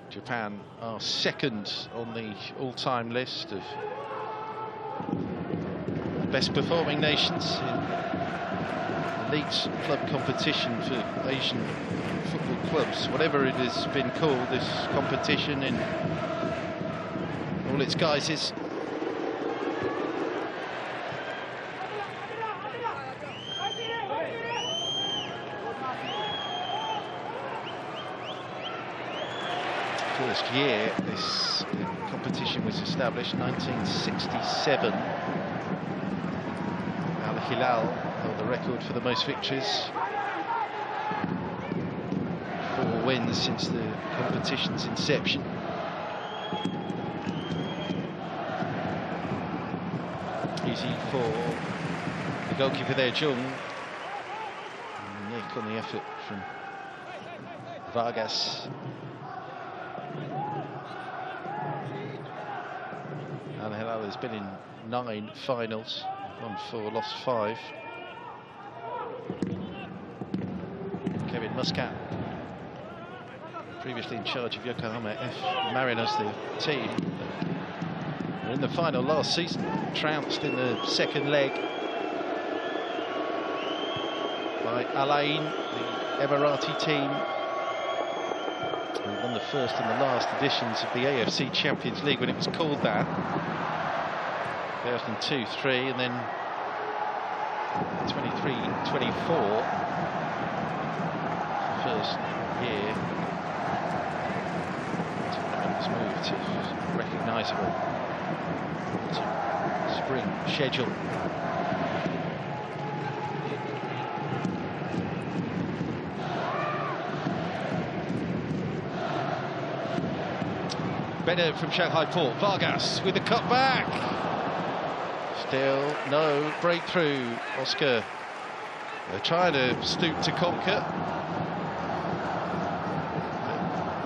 Japan are second on the all-time list of the best performing nations in elite club competition for Asian football clubs, whatever it has been called, this competition in all its guises. First year this competition was established, 1967. Al Hilal held the record for the most victories. 4 wins since the competition's inception. Easy for the goalkeeper there, Jung. Nick on the effort from Vargas. Al Hilal has been in 9 finals, won 4, lost 5. Kevin Muscat, previously in charge of Yokohama F. Mariners, the team. They're in the final last season, trounced in the second leg by Al Ain, the Emirati team, who won the first and the last editions of the AFC Champions League when it was called that. 2002-03 and then 23-24. First year tournament's moved to recognisable spring schedule. Better from Shanghai Port. Vargas with the cut back. Still no breakthrough. Oscar, they're trying to stoop to conquer.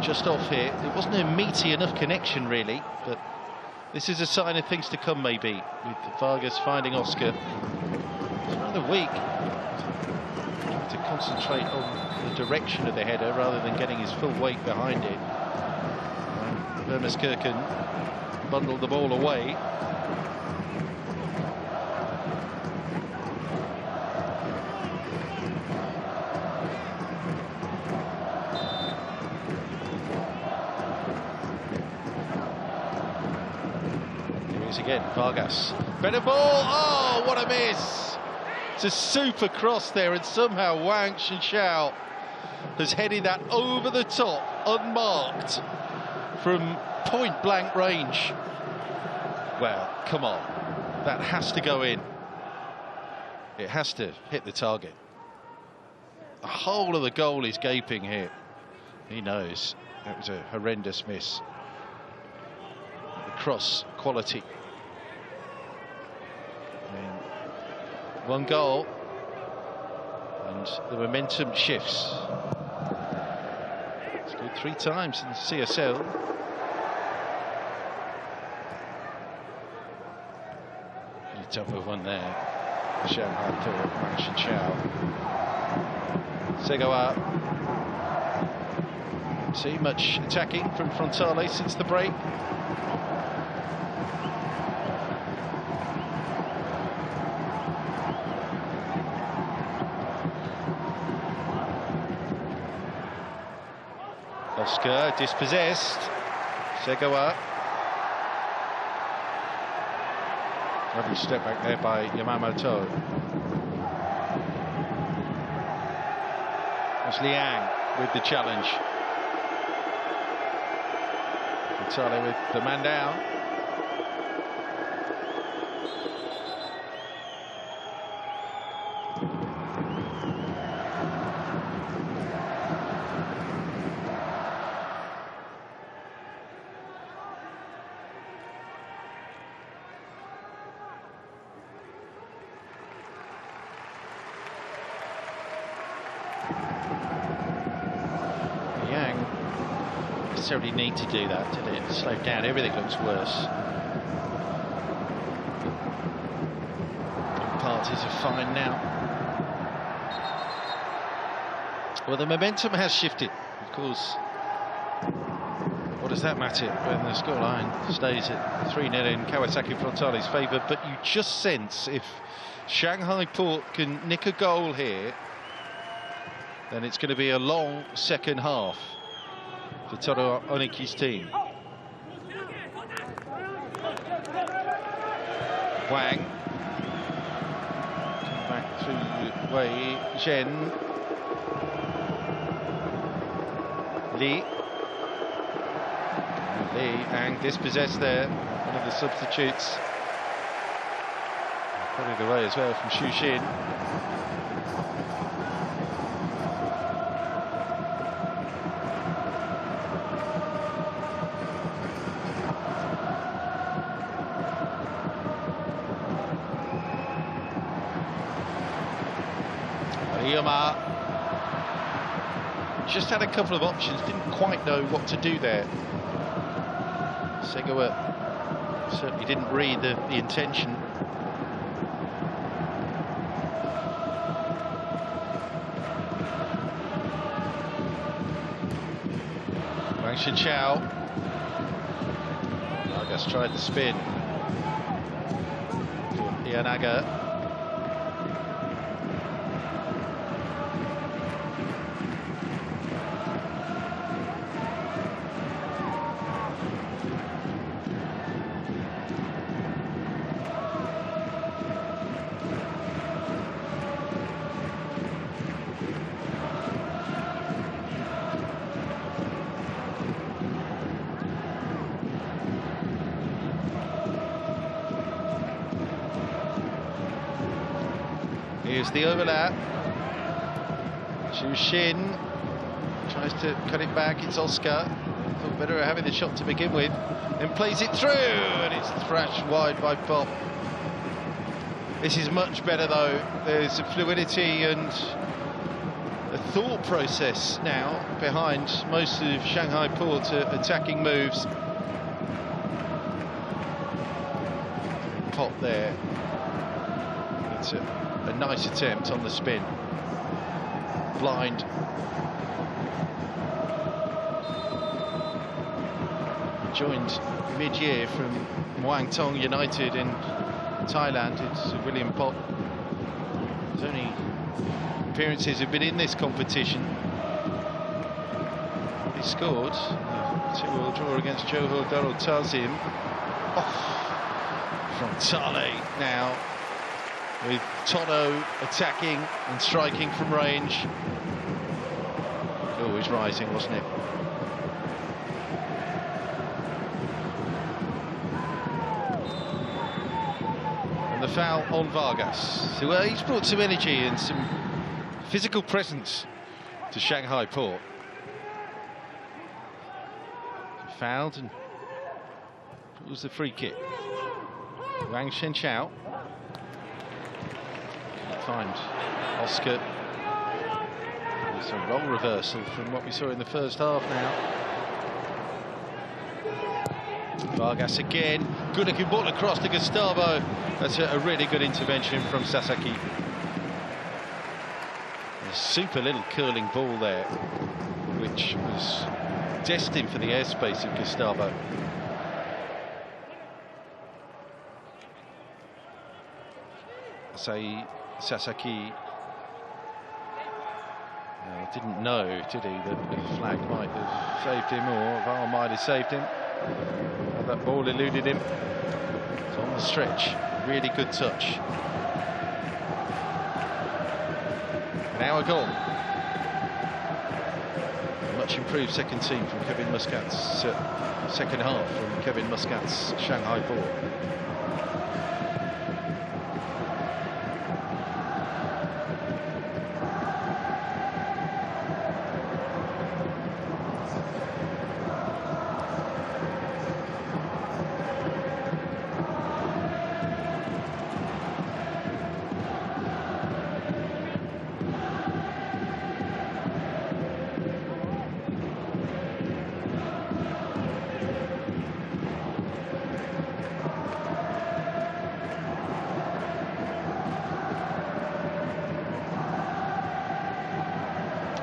Just off here. It wasn't a meaty enough connection really, but this is a sign of things to come maybe, with Vargas finding Oscar. It's rather weak. Trying to concentrate on the direction of the header rather than getting his full weight behind it. Vermeskirchen bundled the ball away. goes again, Vargas. Better ball, oh, what a miss! It's a super cross there, and somehow Wang Shanshao has headed that over the top, unmarked, from point-blank range. Well, come on, that has to go in. It has to hit the target. The whole of the goal is gaping here. He knows that was a horrendous miss. The cross quality. I mean, one goal, and the momentum shifts. It's good 3 times in the CSL. A tougher one there. Shanghai Port, Wang Shanshao. Segawa. See much attacking from Frontale since the break. Oscar dispossessed. Segawa. Lovely step back there by Yamamoto. It's Liang with the challenge. Frontale with the man down. Necessarily need to do that, did it? Slow down, everything looks worse. Parties are fine now. Well, the momentum has shifted, of course. What does that matter when the scoreline stays at 3-0 in Kawasaki Frontale's favour? But you just sense if Shanghai Port can nick a goal here, then it's going to be a long second half for Toru Oniki's team. Wang. Come back to Wei Zhen. Li and dispossessed there. One of the substitutes. Put it away as well from Xu Xin. Just had a couple of options, didn't quite know what to do there. Segawa certainly didn't read the intention. Wang Shanshao. Vargas tried the spin. Ianaga. Here's the overlap. Xu Xin tries to cut it back. It's Oscar. Thought better at having the shot to begin with. Then plays it through, and it's thrashed wide by Pop. This is much better though. There's a fluidity and a thought process now behind most of Shanghai Port's attacking moves. Pop there. It's a nice attempt on the spin. Blind. Joined mid-year from Muang Thong United in Thailand. It's William Pop. His only appearances have been in this competition. He scored a 2-2 draw against Johor Darul Ta'zim. Oh, Frontale now with Tono attacking and striking from range. Oh, he's rising, wasn't it? And the foul on Vargas. So he's brought some energy and some physical presence to Shanghai Port. Fouled and it was the free kick. Wang Shenchao find Oscar. It's a role reversal from what we saw in the first half now. Vargas again, good looking ball across to Gustavo. That's a really good intervention from Sasaki. A super little curling ball there, which was destined for the airspace of Gustavo. Say Sasaki didn't know, did he, that the flag might have saved him, or VAR might have saved him. But that ball eluded him. It's on the stretch, really good touch. Now a goal. Much improved second team from Kevin Muscat's second half from Kevin Muscat's Shanghai Port.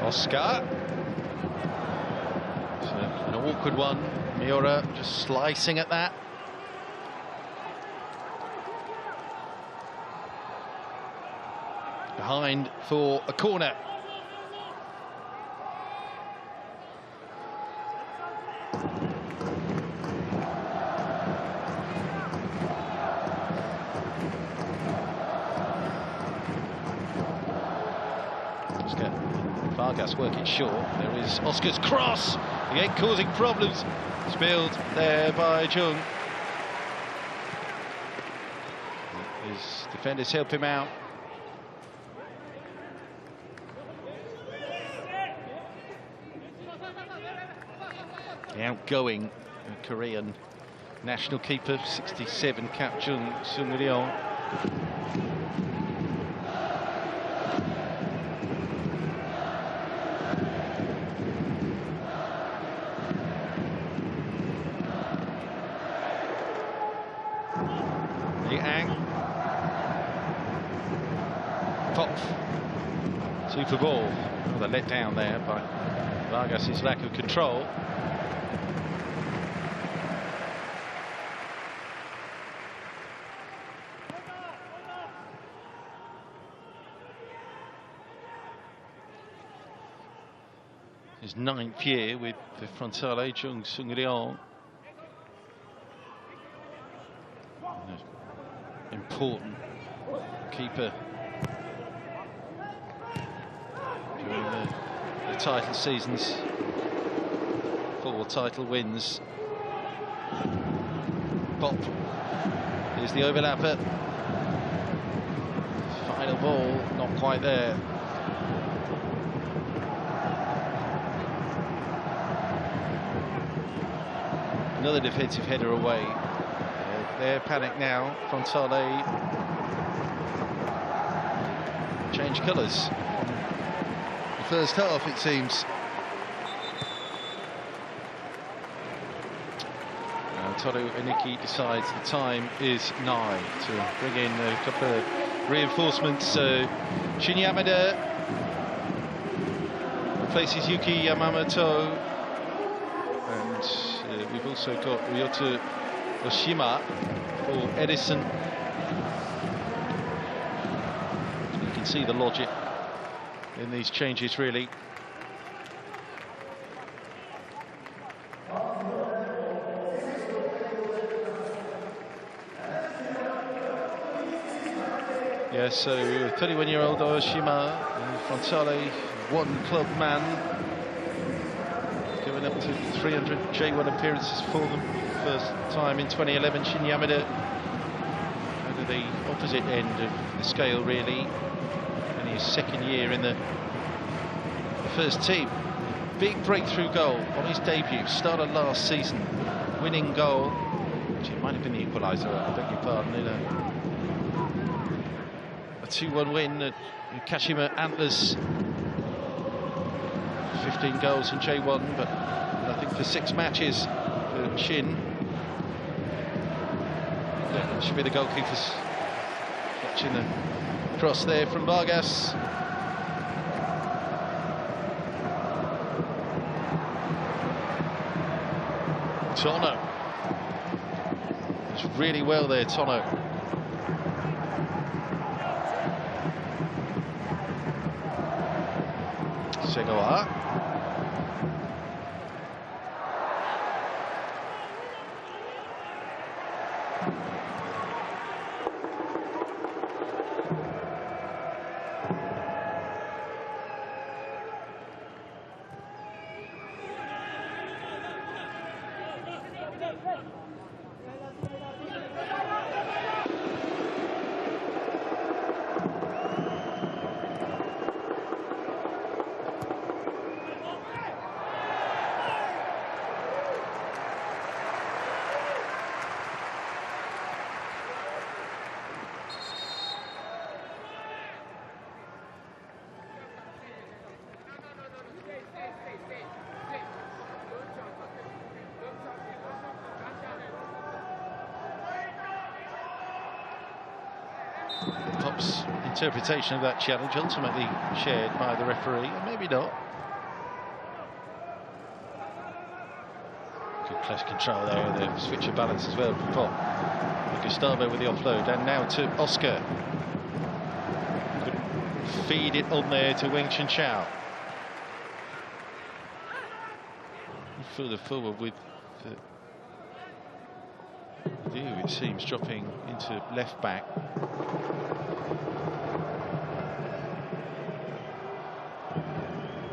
Oscar. So an awkward one. Miura just slicing at that. Behind for a corner. Vargas working short. There is Oscar's cross, again causing problems. Spilled there by Jung. His defenders help him out. The outgoing Korean national keeper, 67 cap Jung Sung-ryong. Super ball. Well, let down there by Vargas' lack of control. His 9th year with the Frontale, Jung Sung-ryong. Important keeper during the title seasons. 4 title wins. Pop. Here's the overlapper. Final ball, not quite there. Another defensive header away. They're panic now. Frontale change colours. The first half, it seems. Toru Eniki decides the time is nigh to bring in a couple of reinforcements. Shin Yamada replaces Yuki Yamamoto, and we've also got Ryota Oshima for Edison. So you can see the logic in these changes, really. Vargas. So 31-year-old Oshima, Frontale, one club man, going up to 300 J1 appearances for them. First time in 2011, Shin Yamada at the opposite end of the scale, really. And his second year in the first team. Big breakthrough goal on his debut, started last season, winning goal, which it might have been the equaliser, I beg your pardon, in a 2-1 win at Kashima Antlers. 15 goals in J1, but I think for 6 matches for Shin. Yeah, it should be the goalkeepers catching the cross there from Vargas. Tono. It's really well there, Tono. Segoa. Pop's interpretation of that challenge ultimately shared by the referee, or maybe not. Good close control there, the switch of balance as well for Pop. Gustavo with the offload, and now to Oscar. Couldn't feed it on there to Wang Chenchao. Further forward with the view, it seems, dropping into left back.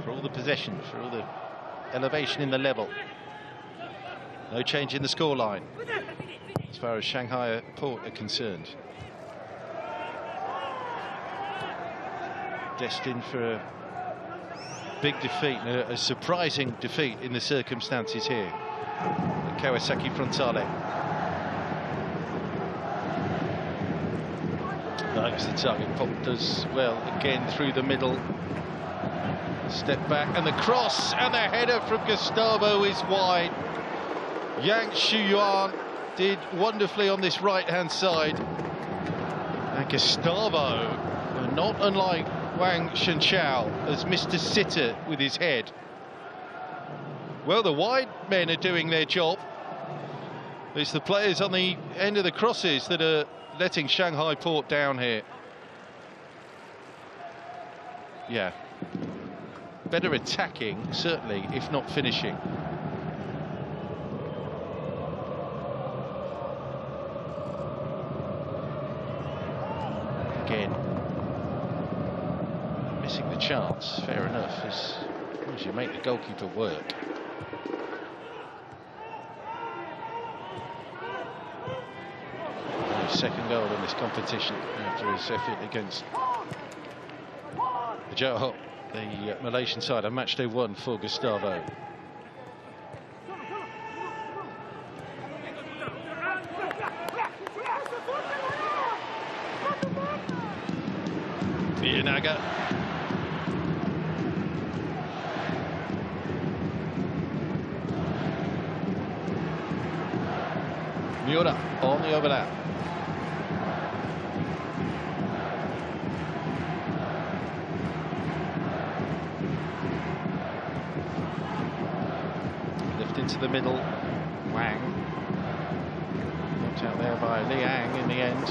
For all the possession, for all the elevation in the level. No change in the scoreline as far as Shanghai Port are concerned. Destined for a big defeat, a surprising defeat in the circumstances here at Kawasaki Frontale. That's the target. Pop does well again through the middle. Step back and the cross, and the header from Gustavo is wide. Yang Shuyuan did wonderfully on this right-hand side. And Gustavo, not unlike Wang Chenchao, has missed a sitter with his head. Well, the wide men are doing their job. It's the players on the end of the crosses that are letting Shanghai Port down here. Yeah. Better attacking, certainly, if not finishing. Again, missing the chance, fair enough, as long as you make the goalkeeper work. Second goal in this competition after his effort against the Johor, the Malaysian side, on matchday 1 for Gustavo. Villanaga. Miura on the overlap. Into the middle, Wang knocked out there by Liang in the end.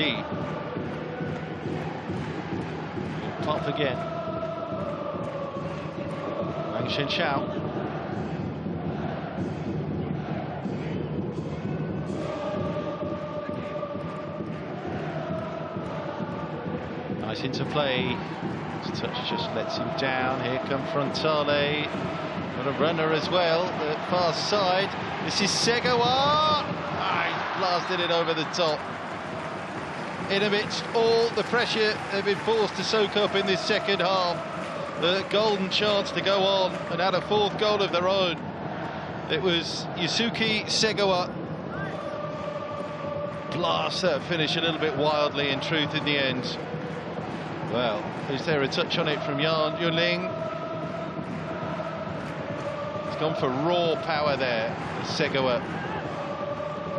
Lee. Pop again. Wang Shenxiao. Nice interplay. His touch just lets him down. Here come Frontale. Got a runner as well, the far side. This is Segawa. He blasted it over the top. In amidst all the pressure they've been forced to soak up in this second half, the golden chance to go on and add a fourth goal of their own. It was Yusuke Segawa. Blast that finish a little bit wildly in truth in the end. Well, is there a touch on it from Yan Yunling? He's gone for raw power there, Segawa,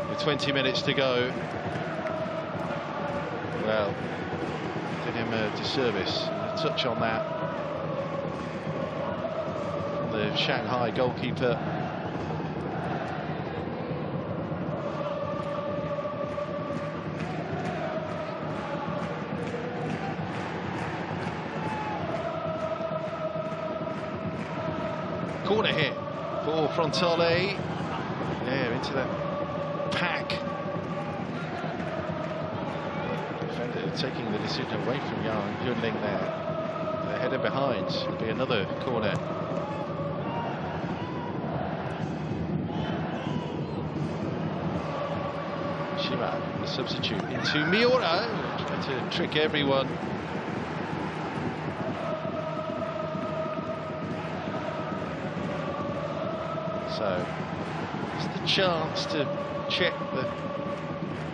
with 20 minutes to go. Well, did him a disservice. A touch on that from the Shanghai goalkeeper. Corner here for Frontale. Yeah, into that pack. Defender taking the decision away from Yang Yunling there. The header behind. It'll be another corner. Shima, the substitute, into Miura. Trying to trick everyone. So it's the chance to check the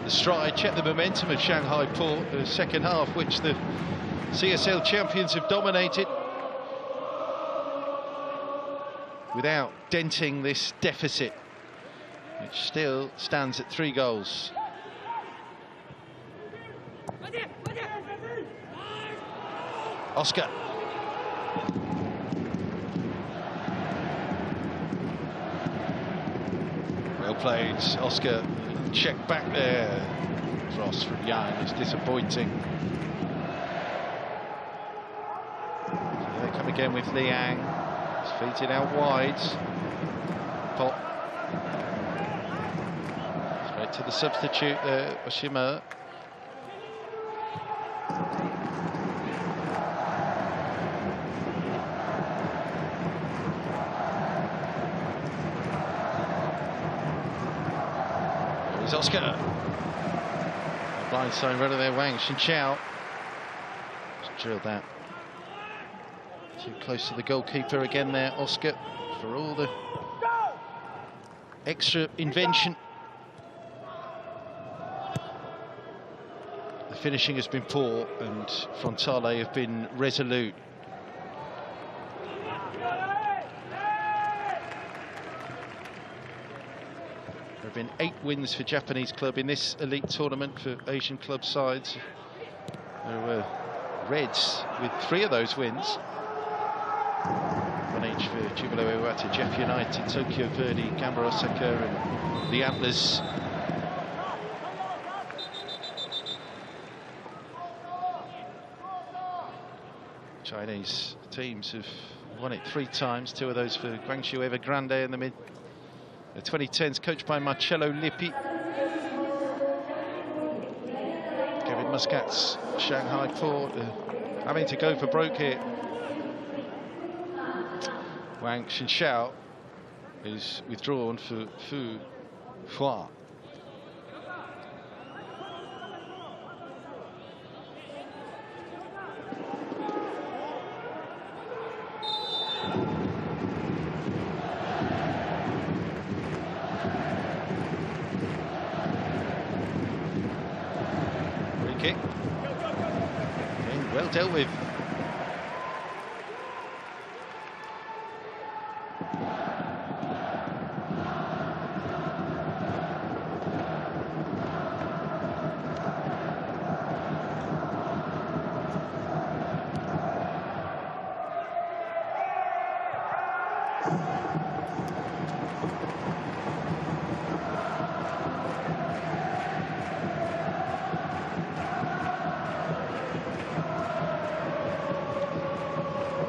stride, check the momentum of Shanghai Port, the second half, which the CSL champions have dominated, without denting this deficit, which still stands at 3 goals. Oscar. Well played, Oscar. Check back there. Cross from Yang is disappointing. So they come again with Liang. He's feeds it out wide. Pop. Straight to the substitute there, Oshima. There's Oscar. Blind side right of there, Wang Shenxiao. Just drilled that. Too close to the goalkeeper again there, Oscar, for all the extra invention. The finishing has been poor and Frontale have been resolute. There have been 8 wins for Japanese club in this elite tournament for Asian club sides. There were Reds with 3 of those wins. 1 each for Jubilo Iwata, Jeff United, Tokyo Verdy, Gamba Osaka and the Antlers. Chinese teams have won it 3 times, 2 of those for Guangzhou Evergrande in the 2010s, coached by Marcello Lippi. Kevin Muscat's Shanghai Port having to go for broke here. Wang Shenxiao is withdrawn for Fu Hua. Free kick. Being well dealt with.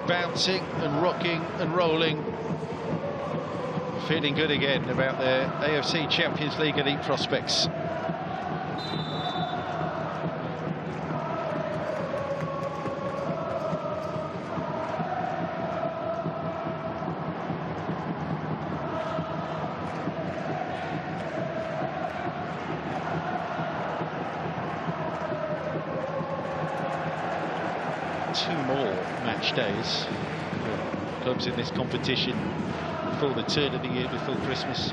bouncing and rocking and rolling. Feeling good again about their AFC Champions League Elite prospects. Two more match days for clubs in this competition before the turn of the year, before Christmas,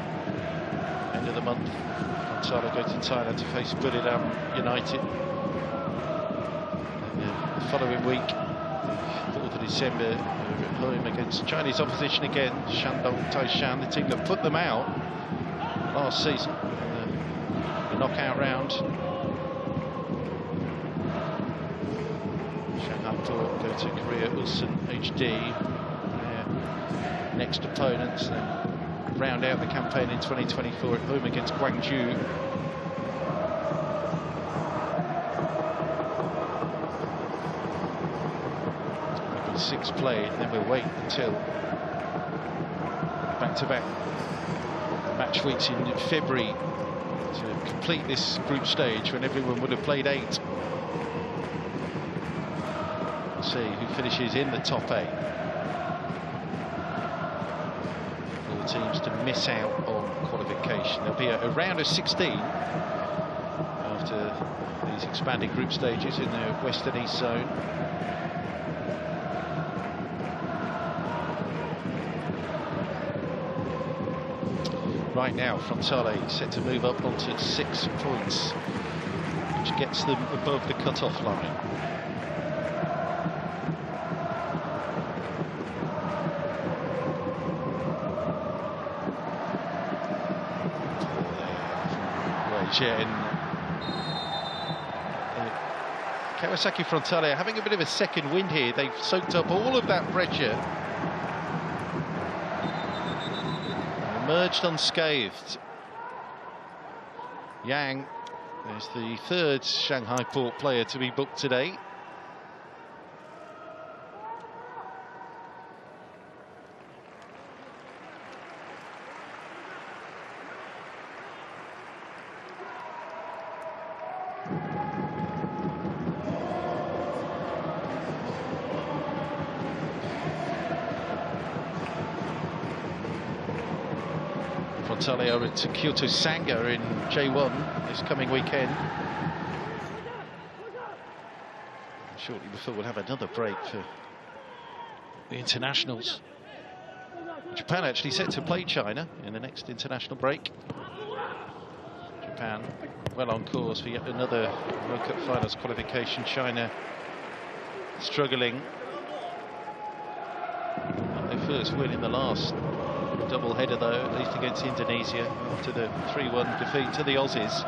end of the month. Frontale go to Thailand to face Buriram United. And the following week, 4th of December, they're at home against Chinese opposition again, Shandong Taishan, the team that put them out last season in the knockout round. Shanghai Port go to Korea Ulsan HD. Next opponents, then round out the campaign in 2024 at home against Gwangju. Maybe 6 played, and then we'll wait until back-to-back match weeks in February to complete this group stage when everyone would have played 8. We'll see who finishes in the top 8. Teams to miss out on qualification. There'll be a round of 16 after these expanded group stages in the West and East zone. Right now, Frontale set to move up onto 6 points, which gets them above the cut-off line. CHN. Kawasaki Frontale are having a bit of a second wind here. They've soaked up all of that pressure. Emerged unscathed. Yang is the 3rd Shanghai Port player to be booked today. Frontale are at Kyoto Sanga in J1 this coming weekend. Shortly before we'll have another break for the internationals. Japan actually set to play China in the next international break. Japan well on course for yet another World Cup finals qualification. China struggling. Their first win in the last double-header though, at least against Indonesia, after the 3-1 defeat to the Aussies.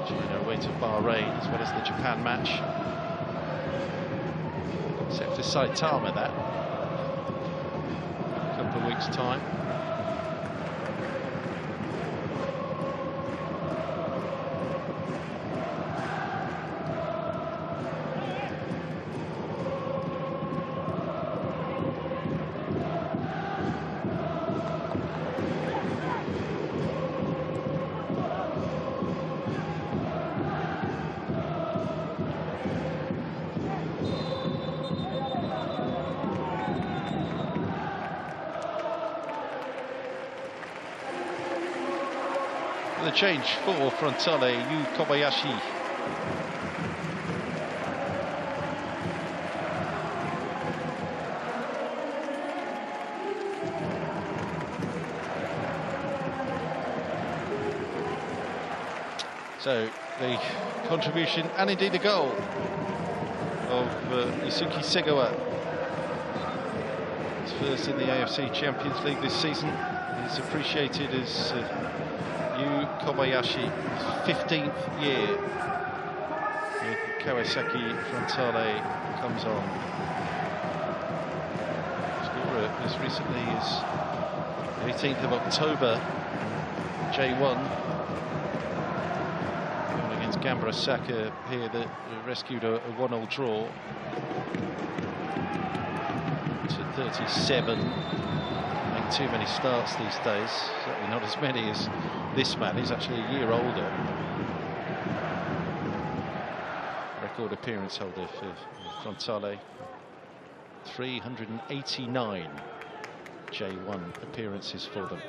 China away to Bahrain, as well as the Japan match. Set for Saitama that, in a couple of weeks' time. The change for Frontale, Yu Kobayashi. So the contribution and indeed the goal of Yusuke Segawa. His first in the AFC Champions League this season. He's appreciated as Yu Kobayashi, 15th year with Kawasaki Frontale comes on. Scorer as recently as the 18th of October, J1, going against Gambara Saka here that rescued a 1-1 draw to 37. Make too many starts these days, certainly not as many as this man. He's actually a year older. Record appearance holder for Frontale, 389 J1 appearances for them.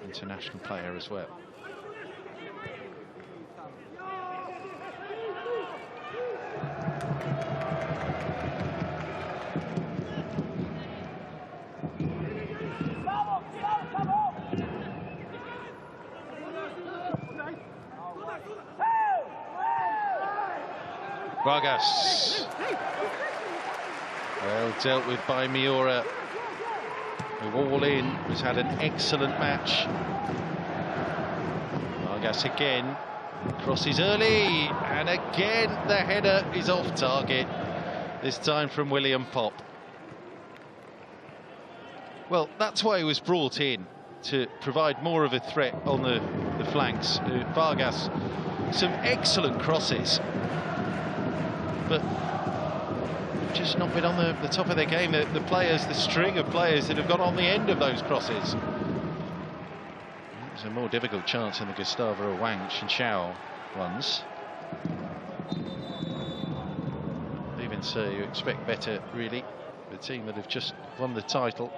International player as well. Vargas, well dealt with by Miura, who all in has had an excellent match. Vargas again, crosses early, and again the header is off target, this time from William Pop. Well, that's why he was brought in, to provide more of a threat on the flanks. Vargas, some excellent crosses, but just not been on the top of their game. The players, the string of players that have got on the end of those crosses. It's a more difficult chance than the Gustavo Wang Chinchao ones. Even so, you expect better, really. The team that have just won the title.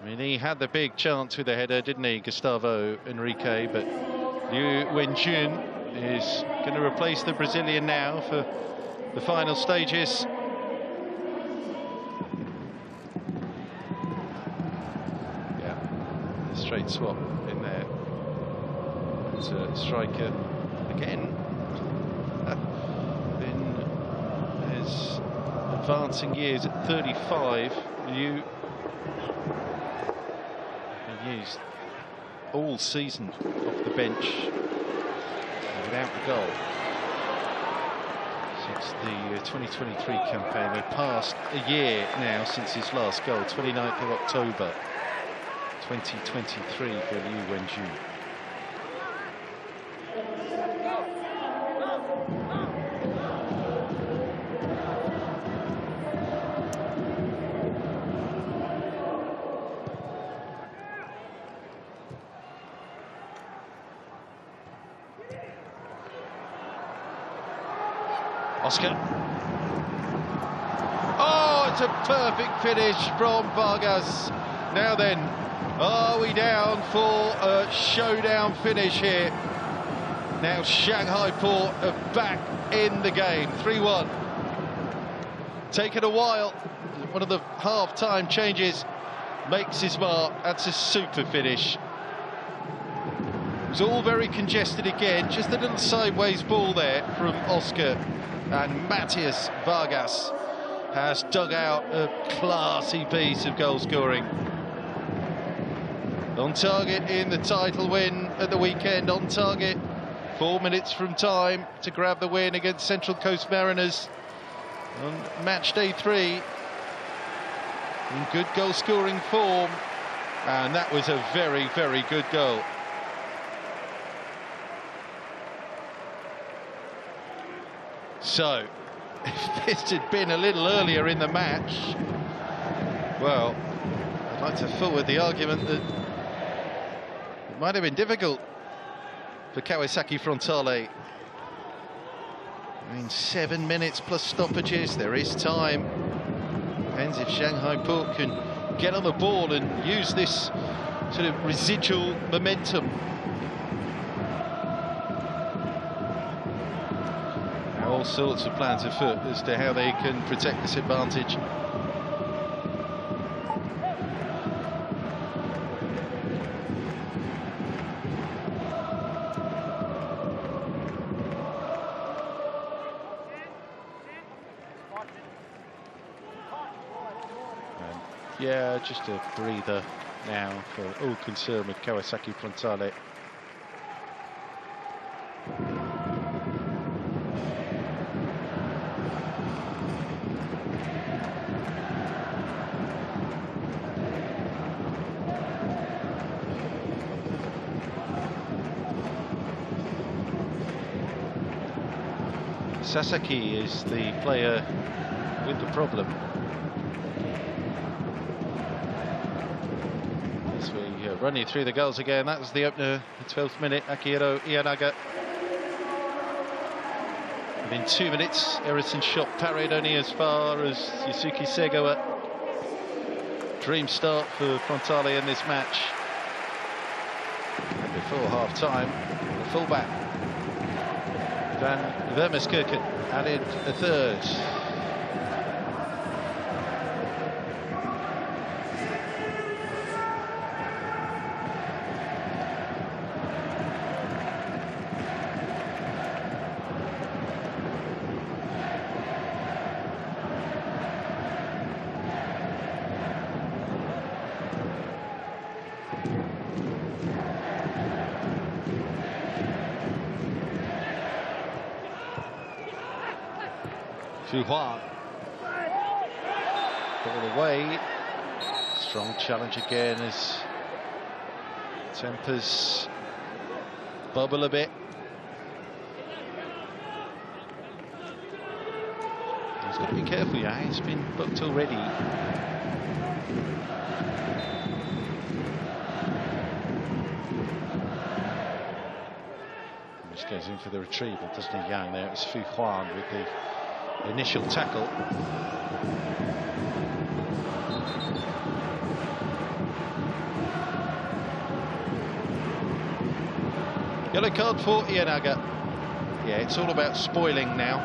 I mean, he had the big chance with the header, didn't he, Gustavo Enrique? But Liu Wenjun is going to replace the Brazilian now for the final stages. Yeah, a straight swap in there. It's a striker again. In his advancing years at 35, Liu been used all season off the bench without the goal. Since the 2023 campaign, we're past a year now since his last goal, 29th of October 2023 for Liu Wenjun. Oscar. Oh, it's a perfect finish from Vargas. Now then, are we down for a showdown finish here? Now Shanghai Port are back in the game, 3-1. Taken a while, one of the half-time changes makes his mark. That's a super finish. It was all very congested again, just a little sideways ball there from Oscar. And Matthias Vargas has dug out a classy piece of goal scoring. On target in the title win at the weekend, on target 4 minutes from time to grab the win against Central Coast Mariners on match day 3. In good goal scoring form, and that was a very, very good goal. So, if this had been a little earlier in the match, well, I'd like to forward the argument that it might have been difficult for Kawasaki Frontale. I mean, 7 minutes plus stoppages, there is time. Depends if Shanghai Port can get on the ball and use this sort of residual momentum. All sorts of plans afoot as to how they can protect this advantage. And yeah, just a breather now for all concerned with Kawasaki Frontale. Sasaki is the player with the problem. As we run you through the goals again, that was the opener, the 12th minute, Akihiro Iyanaga. Within 2 minutes, Ericsson's shot parried only as far as Yusuke Segawa. Dream start for Frontale in this match. And before half-time, the fullback, Van Vermeskirchen, added a third. Fuhuan, ball away. Strong challenge again as tempers bubble a bit. He's got to be careful, yeah. He's been booked already. Just goes in for the retrieval, doesn't he, Yang? There it's Fuhuan with the initial tackle. Yellow card for Iyanaga. Yeah, it's all about spoiling now.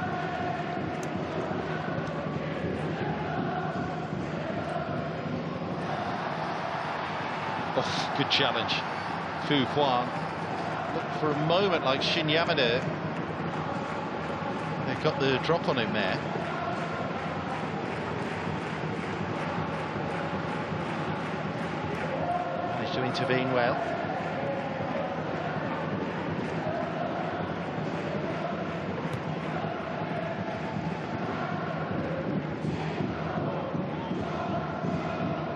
Oh, good challenge. Fuhuan looked for a moment like Shin Yamada. They've got the drop on him there. Managed to intervene well.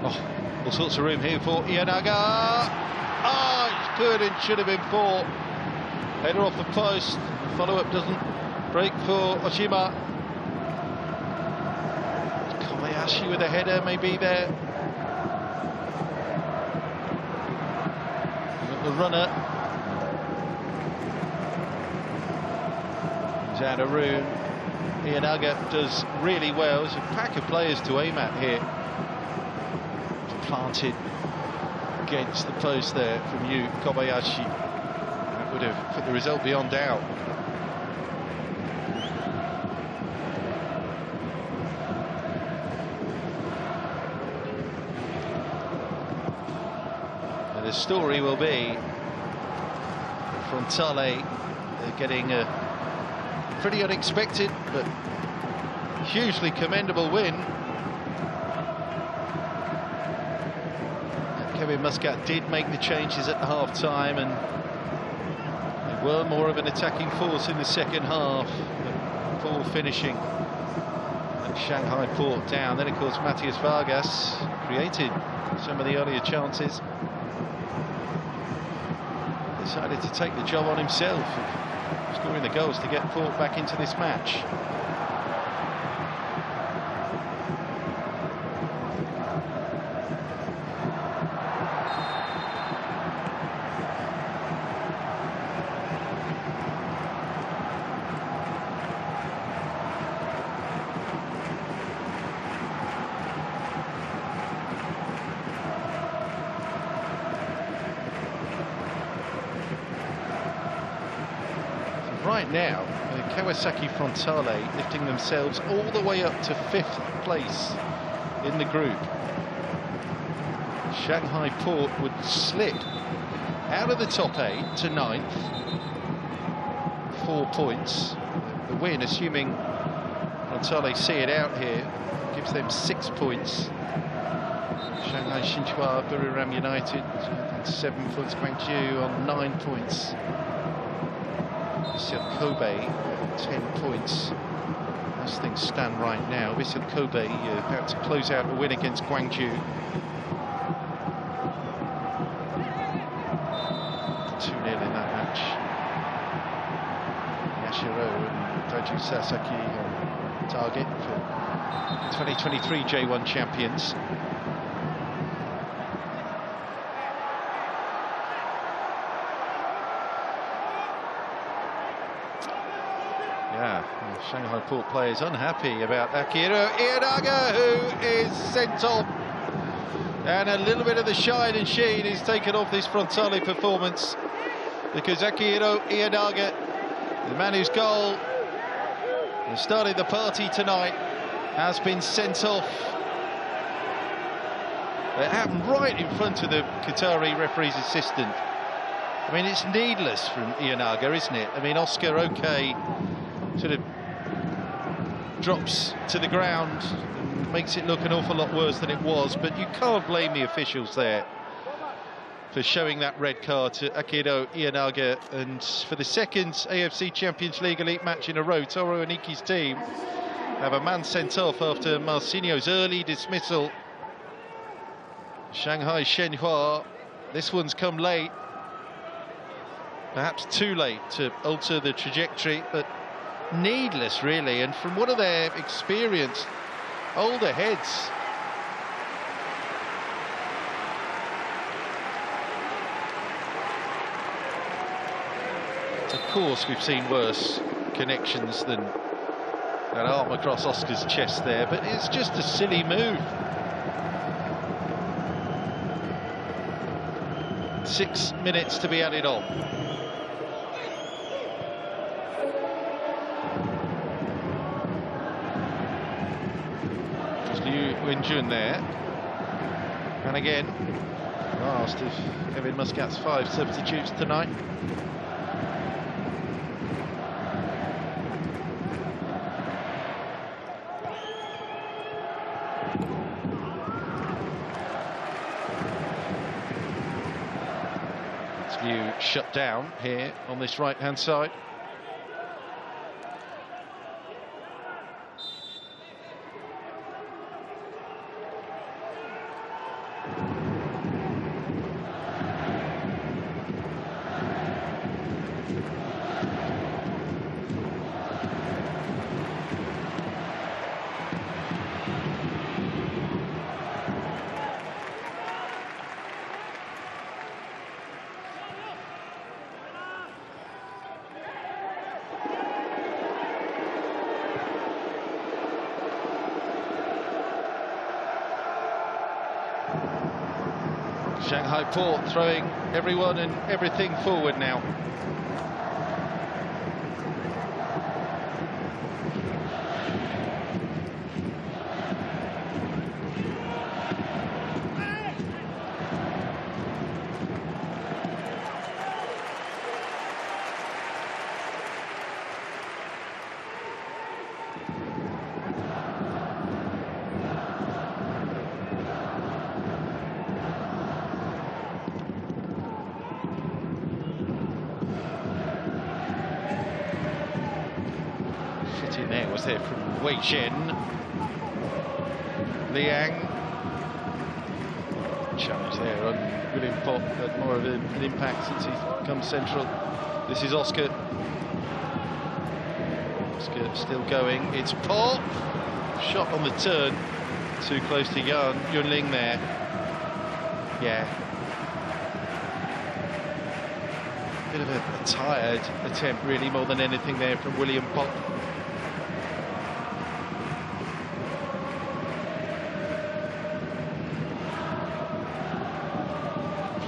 Oh, all sorts of room here for Iyanaga. Ah, it's good and should have been four. Header off the post. Follow-up doesn't break for Oshima. Kobayashi with a header maybe there. The runner. He's out of room. Iyanaga does really well. There's a pack of players to aim at here. Planted against the post there from Yu Kobayashi. That would have put the result beyond doubt. The story will be Frontale getting a pretty unexpected but hugely commendable win. Kevin Muscat did make the changes at the half-time, and they were more of an attacking force in the second half, but poor finishing. And Shanghai Port down. Then, of course, Matthias Vargas created some of the earlier chances. Decided to take the job on himself of scoring the goals to get Port back into this match. Right now, Kawasaki Frontale lifting themselves all the way up to 5th place in the group. Shanghai Port would slip out of the top 8 to 9th, 4 points. The win, assuming Frontale see it out here, gives them 6 points. Shanghai Xinhua, Buriram United on 7 points, Guangzhou on 9 points. Vissel Kobe, 10 points. As things stand right now, Vissel Kobe about to close out a win against Guangzhou. 2-0 in that match. Yashiro and Kaju Sasaki on target for 2023 J1 champions. Yeah, Shanghai Port players unhappy about Akihiro Ianaga, who is sent off. And a little bit of the shine and sheen is taken off this Frontale performance, because Akihiro Ianaga, the man whose goal started the party tonight, has been sent off. It happened right in front of the Qatari referee's assistant. I mean, it's needless from Ianaga, isn't it? I mean, Oscar, okay, sort of drops to the ground and makes it look an awful lot worse than it was, but you can't blame the officials there for showing that red card to Akihiro Ianaga. And for the second AFC Champions League Elite match in a row, Toru Aniki's team have a man sent off after Marcinho's early dismissal. Shanghai Shenhua, this one's come late, perhaps too late to alter the trajectory, but needless really, and from one of their experienced older heads. Of course, we've seen worse connections than that arm across Oscar's chest there, but it's just a silly move. 6 minutes to be added on. There's Liu Wenjun there. And again, last of Kevin Muscat's 5 substitutes tonight. Liu shut down here on this right-hand side. Shanghai Port throwing everyone and everything forward now. There was there from CHN. Liang. Challenge there on William Pop, but more of an impact since he's come central. This is Oscar. Oscar still going. It's Pop. Shot on the turn. Too close to Yunling there. Yeah. Bit of a tired attempt, really, more than anything there from William Pop.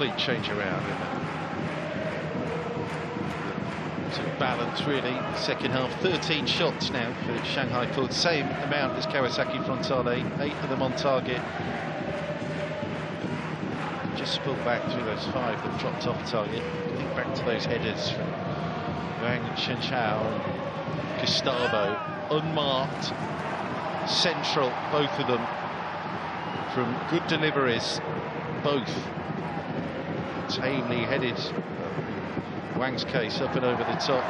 Complete change around, isn't it? To balance, really. Second half, 13 shots now for Shanghai Port, same amount as Kawasaki Frontale, 8 of them on target. Just pulled back through those 5 that dropped off target. Think back to those headers from Wang Chenchao and Gustavo, unmarked, central, both of them, from good deliveries, both. Tamely headed. Wang's case up and over the top,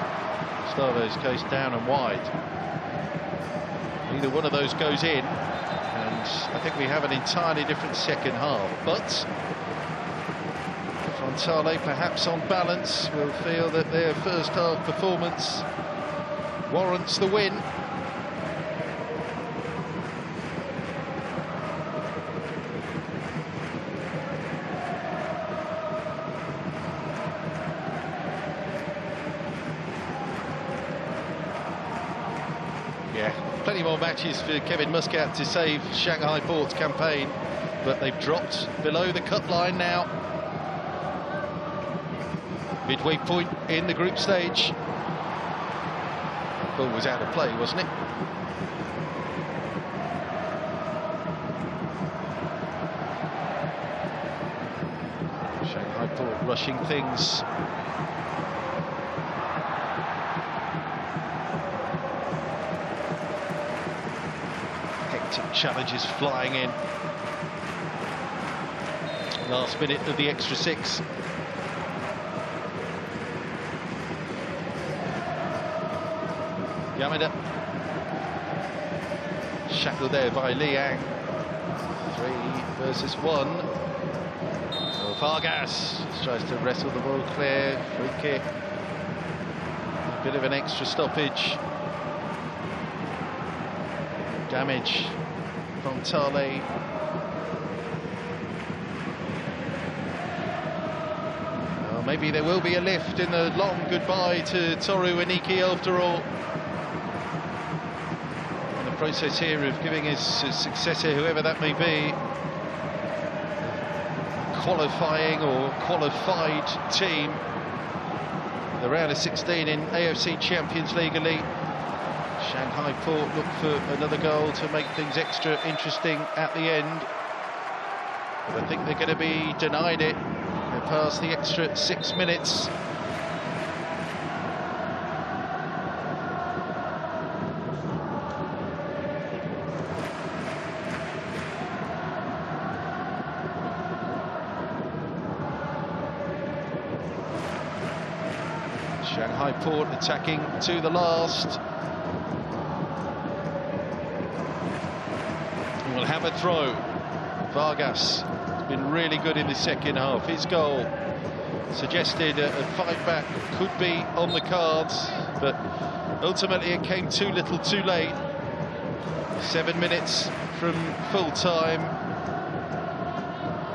Gustavo's case down and wide. Either one of those goes in, and I think we have an entirely different second half. But Frontale, perhaps on balance, will feel that their first half performance warrants the win. Yeah, plenty more matches for Kevin Muscat to save Shanghai Port's campaign, but they've dropped below the cut line now. Midway point in the group stage. Ball was out of play, wasn't it? Shanghai Port rushing things. Hectic challenges flying in. Last minute of the extra 6. Yamada. Shackled there by Liang. 3 versus 1. Oh, Vargas just tries to wrestle the ball clear. Free kick. A bit of an extra stoppage. Damage. Frontale. Well, maybe there will be a lift in the long goodbye to Toru Iniki after all. Process here of giving his successor, whoever that may be, qualifying or qualified team, the round of 16 in AFC Champions League Elite. Shanghai Port look for another goal to make things extra interesting at the end, but I think they're going to be denied it. They're past the extra 6 minutes. Shanghai Port attacking to the last. We'll have a throw. Vargas has been really good in the second half. His goal suggested a fight back could be on the cards, but ultimately it came too little too late. 7 minutes from full time.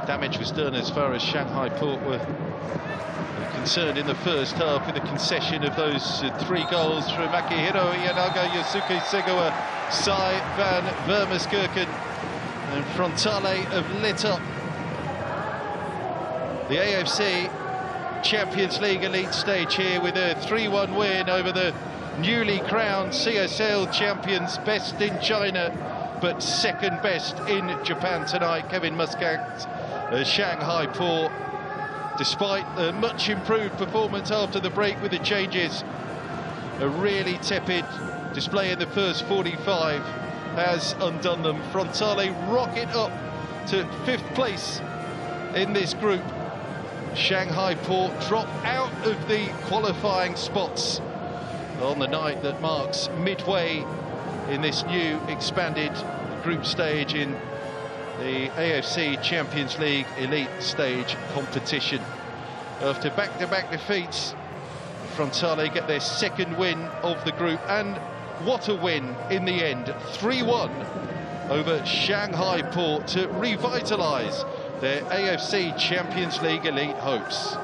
Damage was done as far as Shanghai Port were concerned in the first half, with the concession of those 3 goals from Akihiro Ianaga, Yosuke Segawa, Sai van Vermeskirchen, and Frontale have lit up the AFC Champions League Elite stage here with a 3-1 win over the newly crowned CSL champions, best in China but second best in Japan tonight. Kevin Muscat, Shanghai Port, despite a much improved performance after the break with the changes, a really tepid display in the first 45 has undone them. Frontale rocket up to 5th place in this group. Shanghai Port drop out of the qualifying spots on the night that marks midway in this new expanded group stage in the AFC Champions League Elite stage competition. After back-to-back defeats, Frontale get their 2nd win of the group, and what a win in the end. 3-1 over Shanghai Port to revitalise their AFC Champions League Elite hopes.